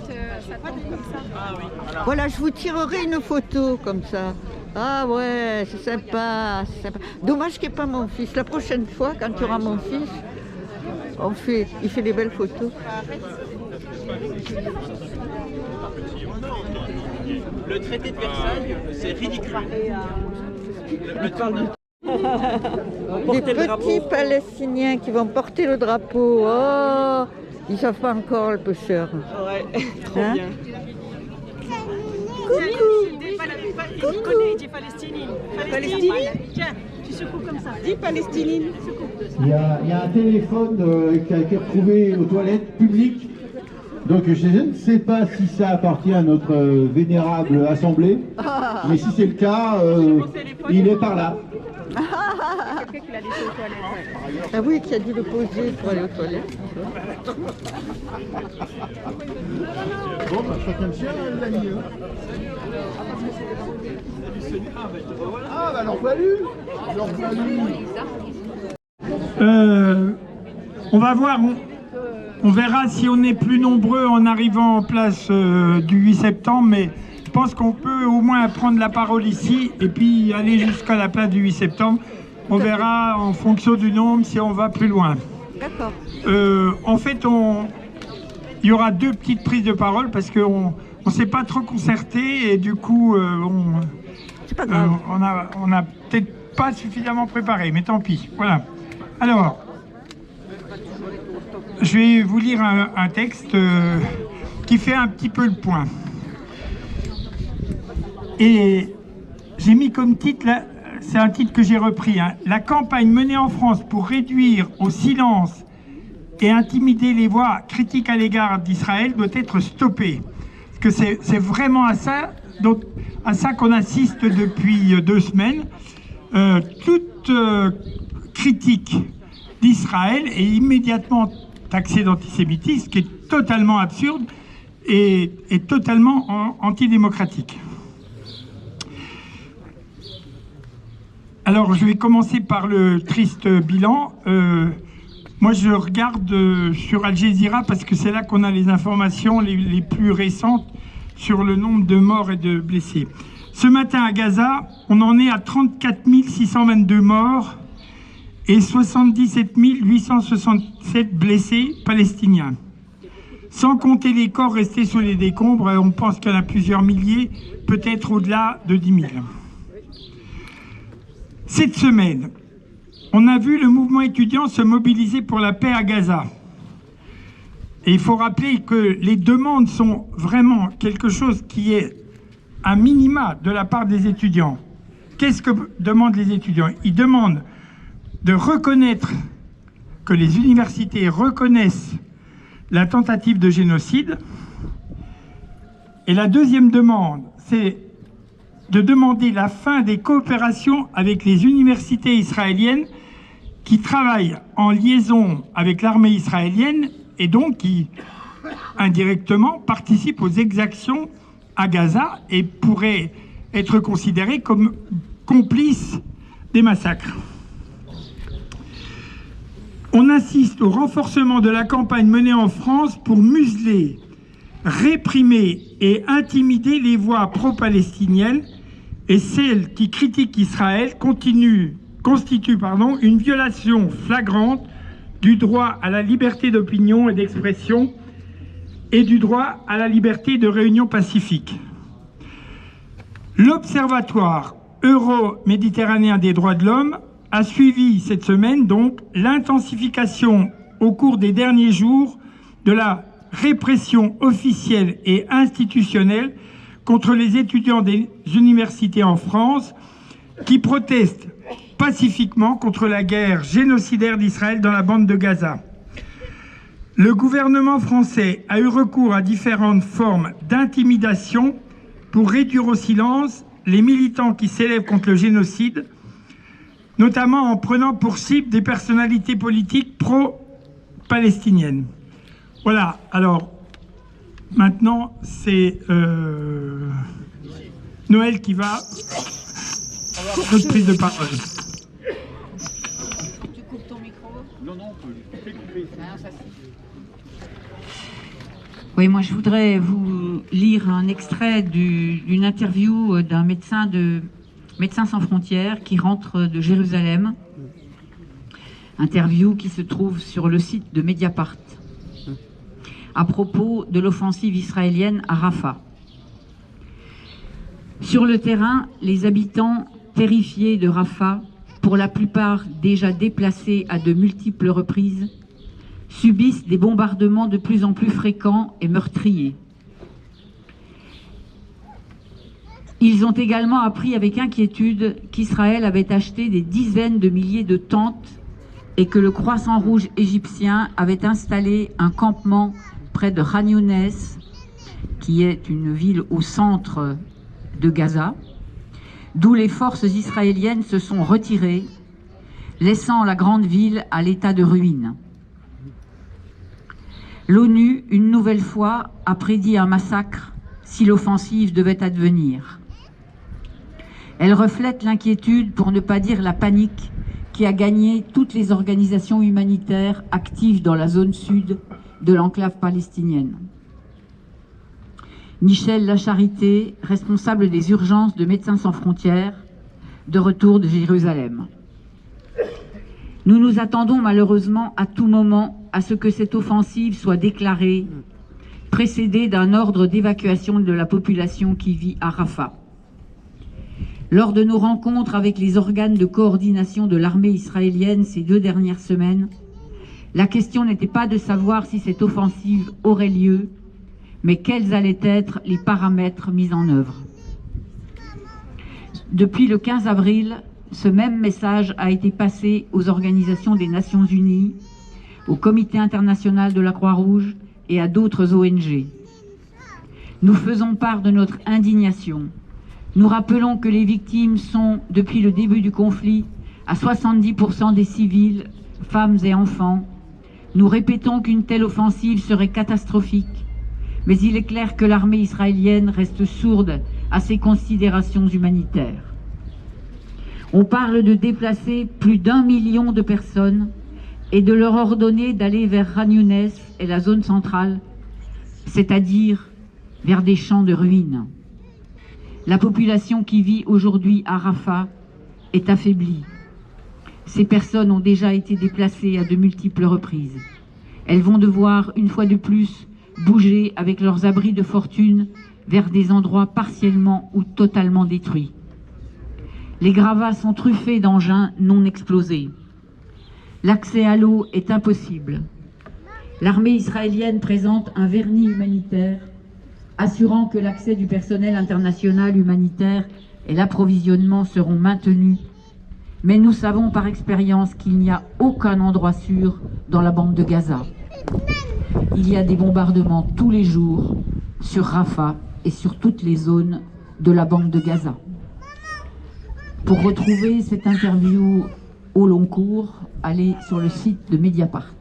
Voilà, je vous tirerai une photo comme ça. Ah ouais, c'est sympa, c'est sympa. Dommage qu'il n'y ait pas mon fils. La prochaine fois, quand tu auras mon fils, il fait des belles photos. Le traité de Versailles, c'est ridicule. Des petits Palestiniens qui vont porter le drapeau. Oh, ils ne savent pas encore, le pêcheur. Ouais, trop Hein? bien. Coucou. Dis Palestinienne. Palestinienne. Tiens, tu secoues comme ça. Dis Palestinienne. Il y a un téléphone qui a été retrouvé aux toilettes publiques. Donc je ne sais pas si ça appartient à notre vénérable assemblée, mais si c'est le cas, il est par là. Quelqu'un qui l'a laissé aux toilettes. Ah oui, qui a dû le poser pour aller aux toilettes. Bon, bah, chacun le sien, la mieux. Ah, bah, alors fallu. On va voir, on verra si on est plus nombreux en arrivant en place du 8 septembre, mais je pense qu'on peut au moins prendre la parole ici et puis aller jusqu'à la place du 8 septembre. On verra en fonction du nombre si on va plus loin. D'accord. En fait, il y aura deux petites prises de parole parce qu'on ne s'est pas trop concerté et du coup, on a peut-être pas suffisamment préparé, mais tant pis. Voilà. Alors, je vais vous lire un texte qui fait un petit peu le point. Et j'ai mis comme titre, c'est un titre que j'ai repris, hein, la campagne menée en France pour réduire au silence et intimider les voix critiques à l'égard d'Israël doit être stoppée. Parce que c'est vraiment à ça qu'on assiste depuis 2 semaines. Toute critique d'Israël est immédiatement taxée d'antisémitisme, ce qui est totalement absurde et totalement antidémocratique. Alors, je vais commencer par le triste bilan. Moi, je regarde sur Al Jazeera parce que c'est là qu'on a les informations les plus récentes sur le nombre de morts et de blessés. Ce matin à Gaza, on en est à 34 622 morts et 77 867 blessés palestiniens. Sans compter les corps restés sous les décombres, on pense qu'il y en a plusieurs milliers, peut-être au-delà de 10 000. Cette semaine, on a vu le mouvement étudiant se mobiliser pour la paix à Gaza. Et il faut rappeler que les demandes sont vraiment quelque chose qui est un minima de la part des étudiants. Qu'est-ce que demandent les étudiants? Ils demandent de reconnaître, que les universités reconnaissent la tentative de génocide. Et la deuxième demande, c'est de demander la fin des coopérations avec les universités israéliennes qui travaillent en liaison avec l'armée israélienne et donc qui, indirectement, participent aux exactions à Gaza et pourraient être considérés comme complices des massacres. On assiste au renforcement de la campagne menée en France pour museler, réprimer et intimider les voix pro-palestiniennes et celles qui critiquent Israël constituent une violation flagrante du droit à la liberté d'opinion et d'expression et du droit à la liberté de réunion pacifique. L'Observatoire euro-méditerranéen des droits de l'homme a suivi cette semaine donc l'intensification au cours des derniers jours de la répression officielle et institutionnelle contre les étudiants des universités en France qui protestent pacifiquement contre la guerre génocidaire d'Israël dans la bande de Gaza. Le gouvernement français a eu recours à différentes formes d'intimidation pour réduire au silence les militants qui s'élèvent contre le génocide, notamment en prenant pour cible des personnalités politiques pro-palestiniennes. Voilà, alors maintenant c'est Noël qui va notre prise de parole. Tu coupes ton micro? Non, non, on peut couper. Oui, moi je voudrais vous lire un extrait d'une interview d'un médecin de Médecins sans frontières qui rentre de Jérusalem. Interview qui se trouve sur le site de Mediapart à propos de l'offensive israélienne à Rafah. Sur le terrain, les habitants terrifiés de Rafah, pour la plupart déjà déplacés à de multiples reprises, subissent des bombardements de plus en plus fréquents et meurtriers. Ils ont également appris avec inquiétude qu'Israël avait acheté des dizaines de milliers de tentes et que le Croissant Rouge égyptien avait installé un campement près de Khan Younes, qui est une ville au centre de Gaza, d'où les forces israéliennes se sont retirées, laissant la grande ville à l'état de ruine. L'ONU, une nouvelle fois, a prédit un massacre si l'offensive devait advenir. Elle reflète l'inquiétude, pour ne pas dire la panique, qui a gagné toutes les organisations humanitaires actives dans la zone sud de l'enclave palestinienne. Michel Lacharité, responsable des urgences de Médecins sans frontières, de retour de Jérusalem. Nous nous attendons malheureusement à tout moment à ce que cette offensive soit déclarée, précédée d'un ordre d'évacuation de la population qui vit à Rafah. Lors de nos rencontres avec les organes de coordination de l'armée israélienne ces 2 dernières semaines, la question n'était pas de savoir si cette offensive aurait lieu, mais quels allaient être les paramètres mis en œuvre. Depuis le 15 avril, ce même message a été passé aux organisations des Nations Unies, au Comité international de la Croix-Rouge et à d'autres ONG. Nous faisons part de notre indignation. Nous rappelons que les victimes sont, depuis le début du conflit, à 70% des civils, femmes et enfants. Nous répétons qu'une telle offensive serait catastrophique, mais il est clair que l'armée israélienne reste sourde à ces considérations humanitaires. On parle de déplacer plus d'1 million de personnes et de leur ordonner d'aller vers Khan Younes et la zone centrale, c'est-à-dire vers des champs de ruines. La population qui vit aujourd'hui à Rafah est affaiblie. Ces personnes ont déjà été déplacées à de multiples reprises. Elles vont devoir, une fois de plus, bouger avec leurs abris de fortune vers des endroits partiellement ou totalement détruits. Les gravats sont truffés d'engins non explosés. L'accès à l'eau est impossible. L'armée israélienne présente un vernis humanitaire assurant que l'accès du personnel international humanitaire et l'approvisionnement seront maintenus. Mais nous savons par expérience qu'il n'y a aucun endroit sûr dans la bande de Gaza. Il y a des bombardements tous les jours sur Rafah et sur toutes les zones de la bande de Gaza. Pour retrouver cette interview au long cours, allez sur le site de Mediapart.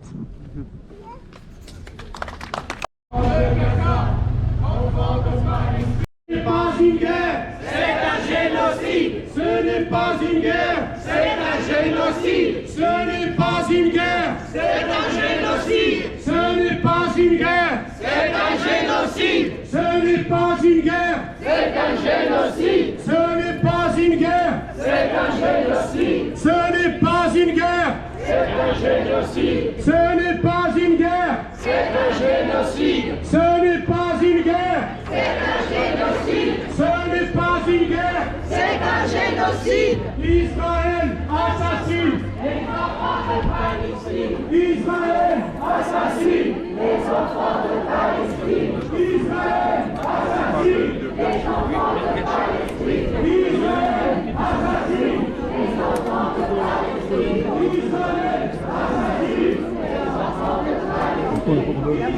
Ce n'est pas une guerre, c'est un génocide. Ce n'est pas une guerre, c'est un génocide. Ce n'est pas une guerre, c'est un génocide. Ce n'est pas une guerre, c'est un génocide. Ce n'est pas une guerre, c'est un génocide. Ce n'est pas une guerre, c'est un génocide. Ce n'est pas une guerre, c'est un génocide. Ce n'est pas une guerre, c'est un génocide. Ce n'est pas une guerre, c'est un génocide. Ce n'est pas une guerre, c'est un génocide. Israël assassine les enfants de Palestine. Israël assassine les enfants de Palestine. Israël assassine les enfants de Palestine. Israël assassine les enfants de Palestine. Israël assassine les enfants de Palestine.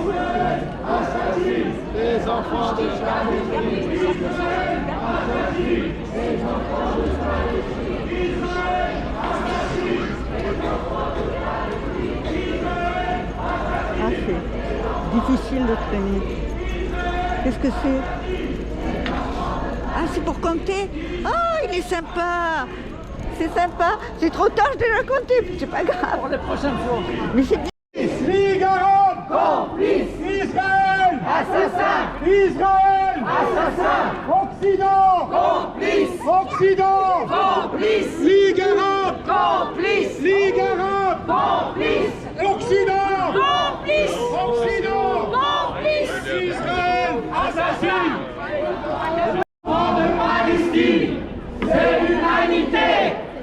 Israël assassine les enfants Ah, c'est difficile de traîner. Qu'est-ce que c'est? Ah, c'est pour compter. Ah, il est sympa. C'est sympa. C'est trop tard, je déjà compté. C'est pas grave. Pour les prochaines fois. Mais c'est bien. Ligue arabe, complice. Israël, assassin. Israël, assassin. Occident, complice. Occident, complice. Ligue arabe, complice. Ligue arabe, complice. Occident, complice. Occident, complice. Israël, assassin. Enfants de Palestine, c'est l'humanité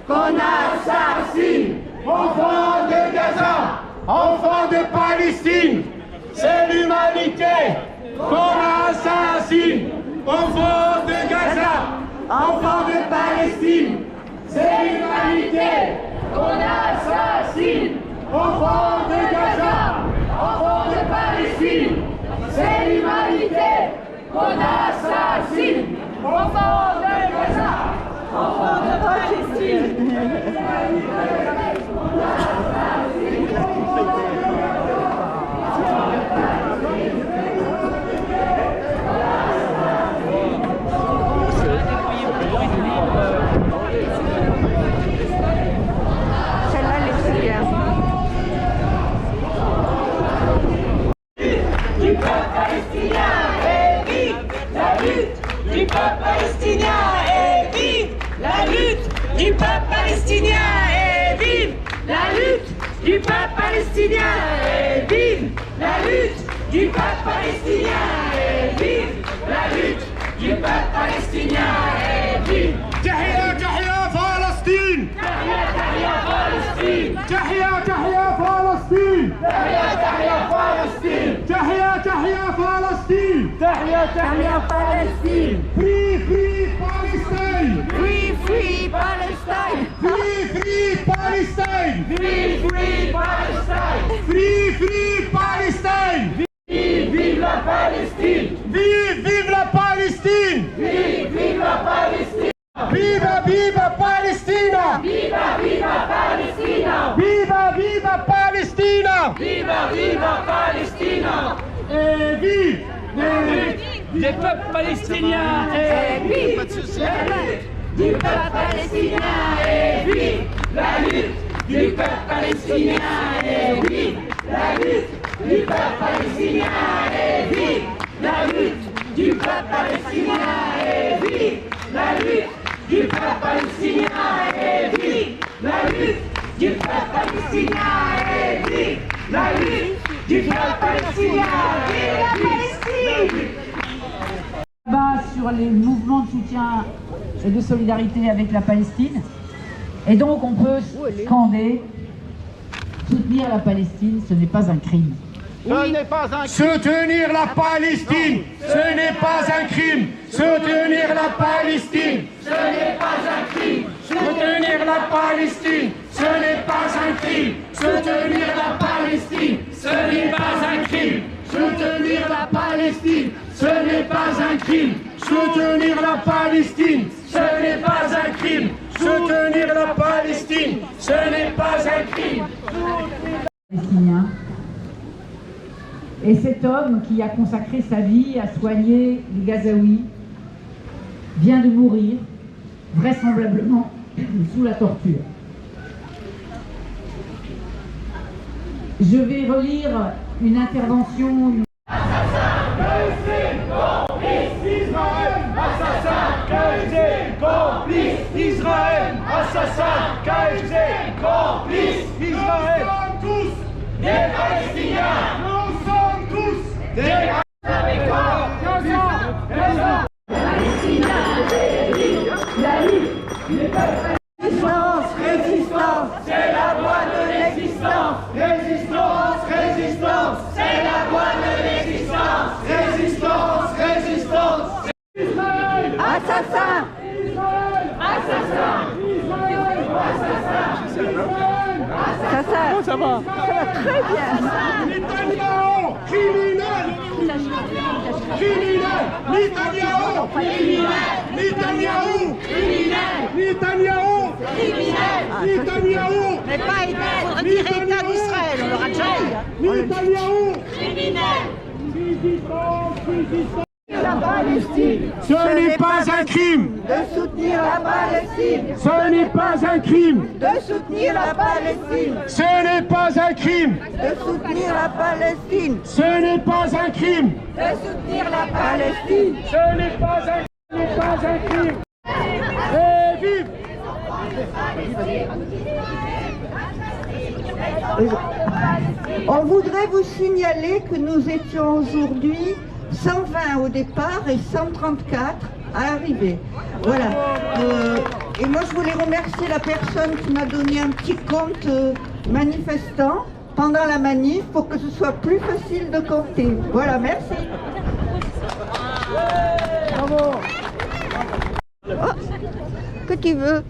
qu'on assassine. Enfants de Gaza, enfants de Palestine, c'est l'humanité qu'on assassine. Enfants de Gaza, enfants de Palestine, c'est l'humanité qu'on assassine. Enfants de Gaza, enfants de Palestine, c'est l'humanité qu'on assassine. Enfants de Gaza, enfants de Palestine. Celle-là, elle est super. Du peuple palestinien et vive la lutte du peuple palestinien et vive la lutte du peuple palestinien et vive la lutte du peuple palestinien et vive la lutte du peuple palestinien et vive la lutte du peuple palestinien et vive. تحيا تحيا فلسطين تحيا تحيا فلسطين تحيا تحيا فلسطين تحيا تحيا فلسطين تحيا تحيا فلسطين تحيا تحيا فلسطين Free free Palestine Free free Palestine Free free Palestine Free free Palestine Free free Palestine Vive la Palestine Vive la Palestine Vive la Palestine Viva viva Palestina Viva viva Palestina Viva viva Palestina Viva viva Palestina Et vive les peuples palestiniens et vive la lutte du peuple palestinien et vive la lutte du peuple palestinien et vive la lutte du peuple palestinien et vive la lutte du peuple palestinien et vive la lutte du peuple palestinien et vive la lutte du peuple palestinien et vive la lutte du peuple palestinien et vive la Palestine. Sur les mouvements de soutien et de solidarité avec la Palestine. Et donc on peut scander soutenir la Palestine, ce n'est pas un crime. Ce n'est pas un crime. Soutenir la Palestine, ce n'est pas un crime. Soutenir la Palestine, ce n'est pas un crime. Soutenir la Palestine, ce n'est pas un crime. Soutenir la Palestine, ce n'est pas un crime. Soutenir la Palestine, ce n'est pas un crime. Soutenir la Palestine, ce n'est pas un crime. Soutenir la Palestine, ce n'est pas un crime. Palestinien. Et cet homme qui a consacré sa vie à soigner les Gazaouis vient de mourir, vraisemblablement sous la torture. Je vais relire une intervention. Israël, assassin, KFC, complice, Israël. Nous sommes tous des Palestiniens. Nous sommes tous des Palestiniens. La lutte, résistance, résistance, c'est la voie de l'existence. Résistance, résistance, c'est la voie de l'existence. Résistance, résistance. Israël, assassin. Ça va très bien. Netanyahou, criminel. Criminel! Netanyahou! Netanyahou! Netanyahou! Netanyahou! Mais pas, il faut retirer l'État d'Israël, on l'aura déjà dit. Netanyahou! La Palestine. Ce n'est pas un crime De soutenir la Palestine. Ce n'est pas un crime De soutenir la Palestine. Ce n'est pas un crime De soutenir la Palestine. Ce n'est pas un crime De soutenir la Palestine. Ce n'est pas un crime Et vive On voudrait vous signaler que nous étions aujourd'hui 120 au départ et 134 à l'arrivée. Voilà. Et moi, je voulais remercier la personne qui m'a donné un petit compte manifestant pendant la manif pour que ce soit plus facile de compter. Voilà, merci. Bravo. Oh, que tu veux?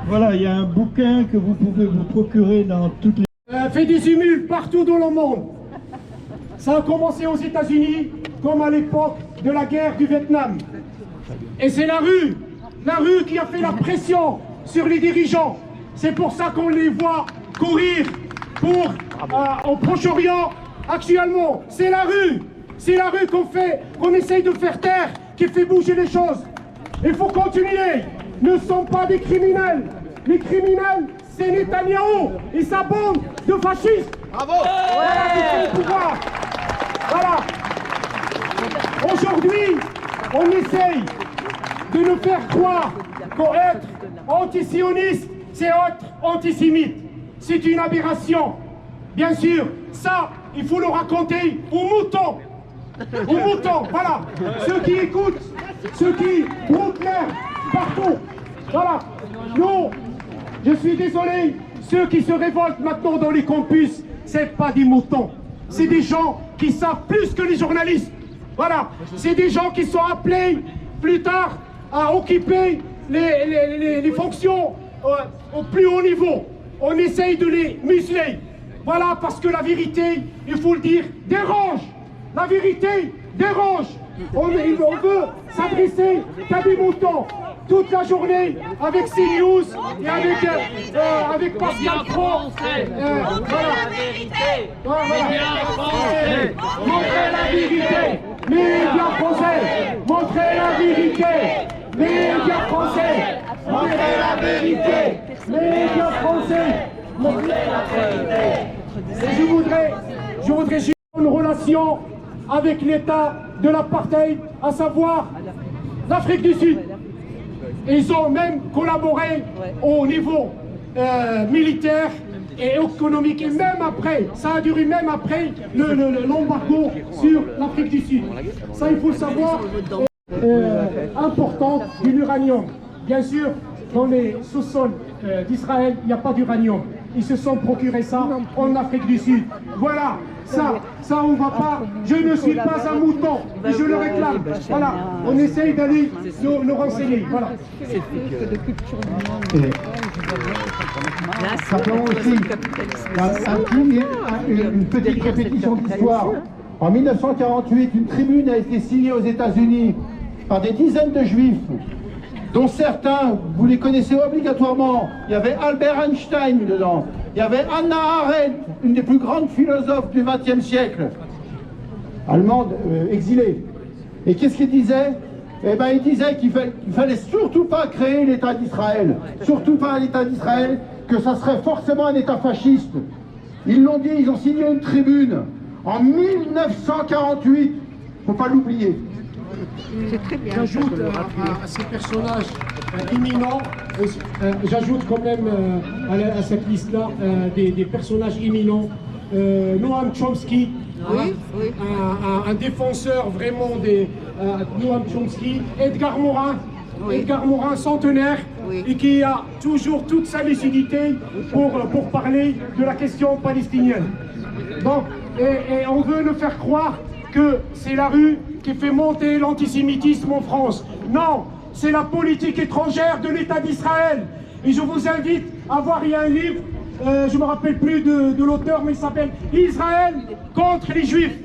Voilà, il y a un bouquin que vous pouvez vous procurer dans toutes les... Fait des émules partout dans le monde. Ça a commencé aux États-Unis, comme à l'époque de la guerre du Vietnam. Et c'est la rue qui a fait la pression sur les dirigeants. C'est pour ça qu'on les voit courir au Proche-Orient actuellement. C'est la rue qu'on essaye de faire taire, qui fait bouger les choses. Il faut continuer. Ne sont pas des criminels. Les criminels, c'est Netanyahou et sa bande de fascistes. Bravo. Voilà qui fait le pouvoir. Voilà. Aujourd'hui, on essaye de nous faire croire qu'être antisioniste, c'est être antisémite. C'est une aberration. Bien sûr, ça, il faut le raconter aux moutons. Aux moutons, voilà. Ceux qui écoutent, ceux qui broutent l'air partout. Voilà. Nous, je suis désolé, ceux qui se révoltent maintenant dans les campus, c'est pas des moutons. C'est des gens qui savent plus que les journalistes. Voilà. C'est des gens qui sont appelés plus tard à occuper les fonctions au plus haut niveau. On essaye de les museler. Voilà, parce que la vérité, il faut le dire, dérange. La vérité dérange. On veut s'adresser qu'à des moutons. Toute la journée avec CNews et avec Pascal Pro. Montrez la vérité. Montrez la vérité. Médias français. Montrez la vérité. Médias français. Montrez la vérité. Médias français. Montrez la vérité. Et je voudrais une relation avec l'État de l'apartheid, à savoir l'Afrique du Sud. Ils ont même collaboré au niveau militaire et économique. Et même après, ça a duré même après l'embargo sur l'Afrique du Sud. Ça, il faut le savoir, important de l'uranium. Bien sûr, dans les sous-sols d'Israël, il n'y a pas d'uranium. Ils se sont procurés ça en Afrique du Sud. Voilà, ça on va pas. Je ne suis pas un mouton, et je le réclame. Voilà, on essaye d'aller nous renseigner. Voilà. Simplement aussi, une petite répétition d'histoire. En 1948, une tribune a été signée aux États-Unis par des dizaines de juifs, dont certains, vous les connaissez obligatoirement. Il y avait Albert Einstein dedans. Il y avait Hannah Arendt, une des plus grandes philosophes du XXe siècle, allemande, exilée. Et qu'est-ce qu'il disait? Eh bien, il disait qu'il fallait surtout pas créer l'État d'Israël. Surtout pas l'État d'Israël, que ça serait forcément un État fasciste. Ils l'ont dit, ils ont signé une tribune en 1948. Faut pas l'oublier. J'ajoute à ces personnages imminents, j'ajoute quand même à cette liste-là des personnages imminents. Noam Chomsky, un défenseur vraiment des Noam Chomsky, Edgar Morin, centenaire, et qui a toujours toute sa lucidité pour parler de la question palestinienne. Donc, et on veut nous faire croire que c'est la rue qui fait monter l'antisémitisme en France. Non, c'est la politique étrangère de l'État d'Israël. Et je vous invite à voir, il y a un livre je me rappelle plus de l'auteur, mais il s'appelle Israël contre les Juifs.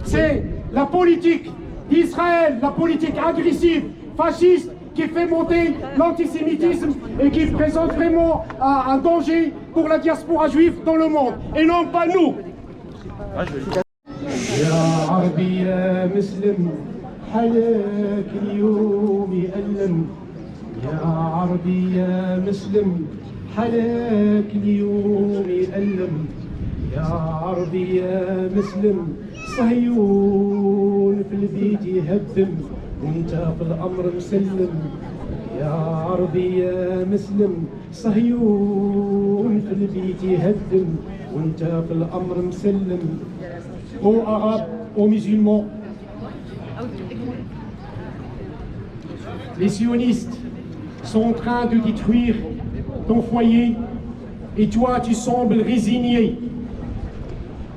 C'est la politique d'Israël, la politique agressive, fasciste, qui fait monter l'antisémitisme et qui présente vraiment un danger pour la diaspora juive dans le monde, et non pas nous. يا عربي يا مسلم حلاك اليوم يألم يا عربي يا مسلم حلاك اليوم يألم يا عربي يا مسلم صهيون في البيت يهدم وانت في الأمر مسلم يا عربي يا مسلم صهيون في البيت يهدم وانت في الأمر مسلم. Aux Arabes, aux musulmans, les sionistes sont en train de détruire ton foyer et toi tu sembles résigné.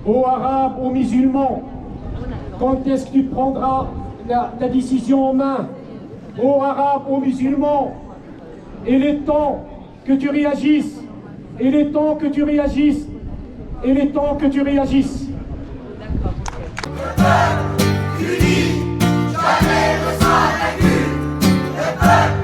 Aux Arabes, aux musulmans, quand est-ce que tu prendras ta décision en main? Aux Arabes, aux musulmans, il est temps que tu réagisses, il est temps que tu réagisses, il est temps que tu réagisses. Unis, jamais ne sera vaincu. Le peuple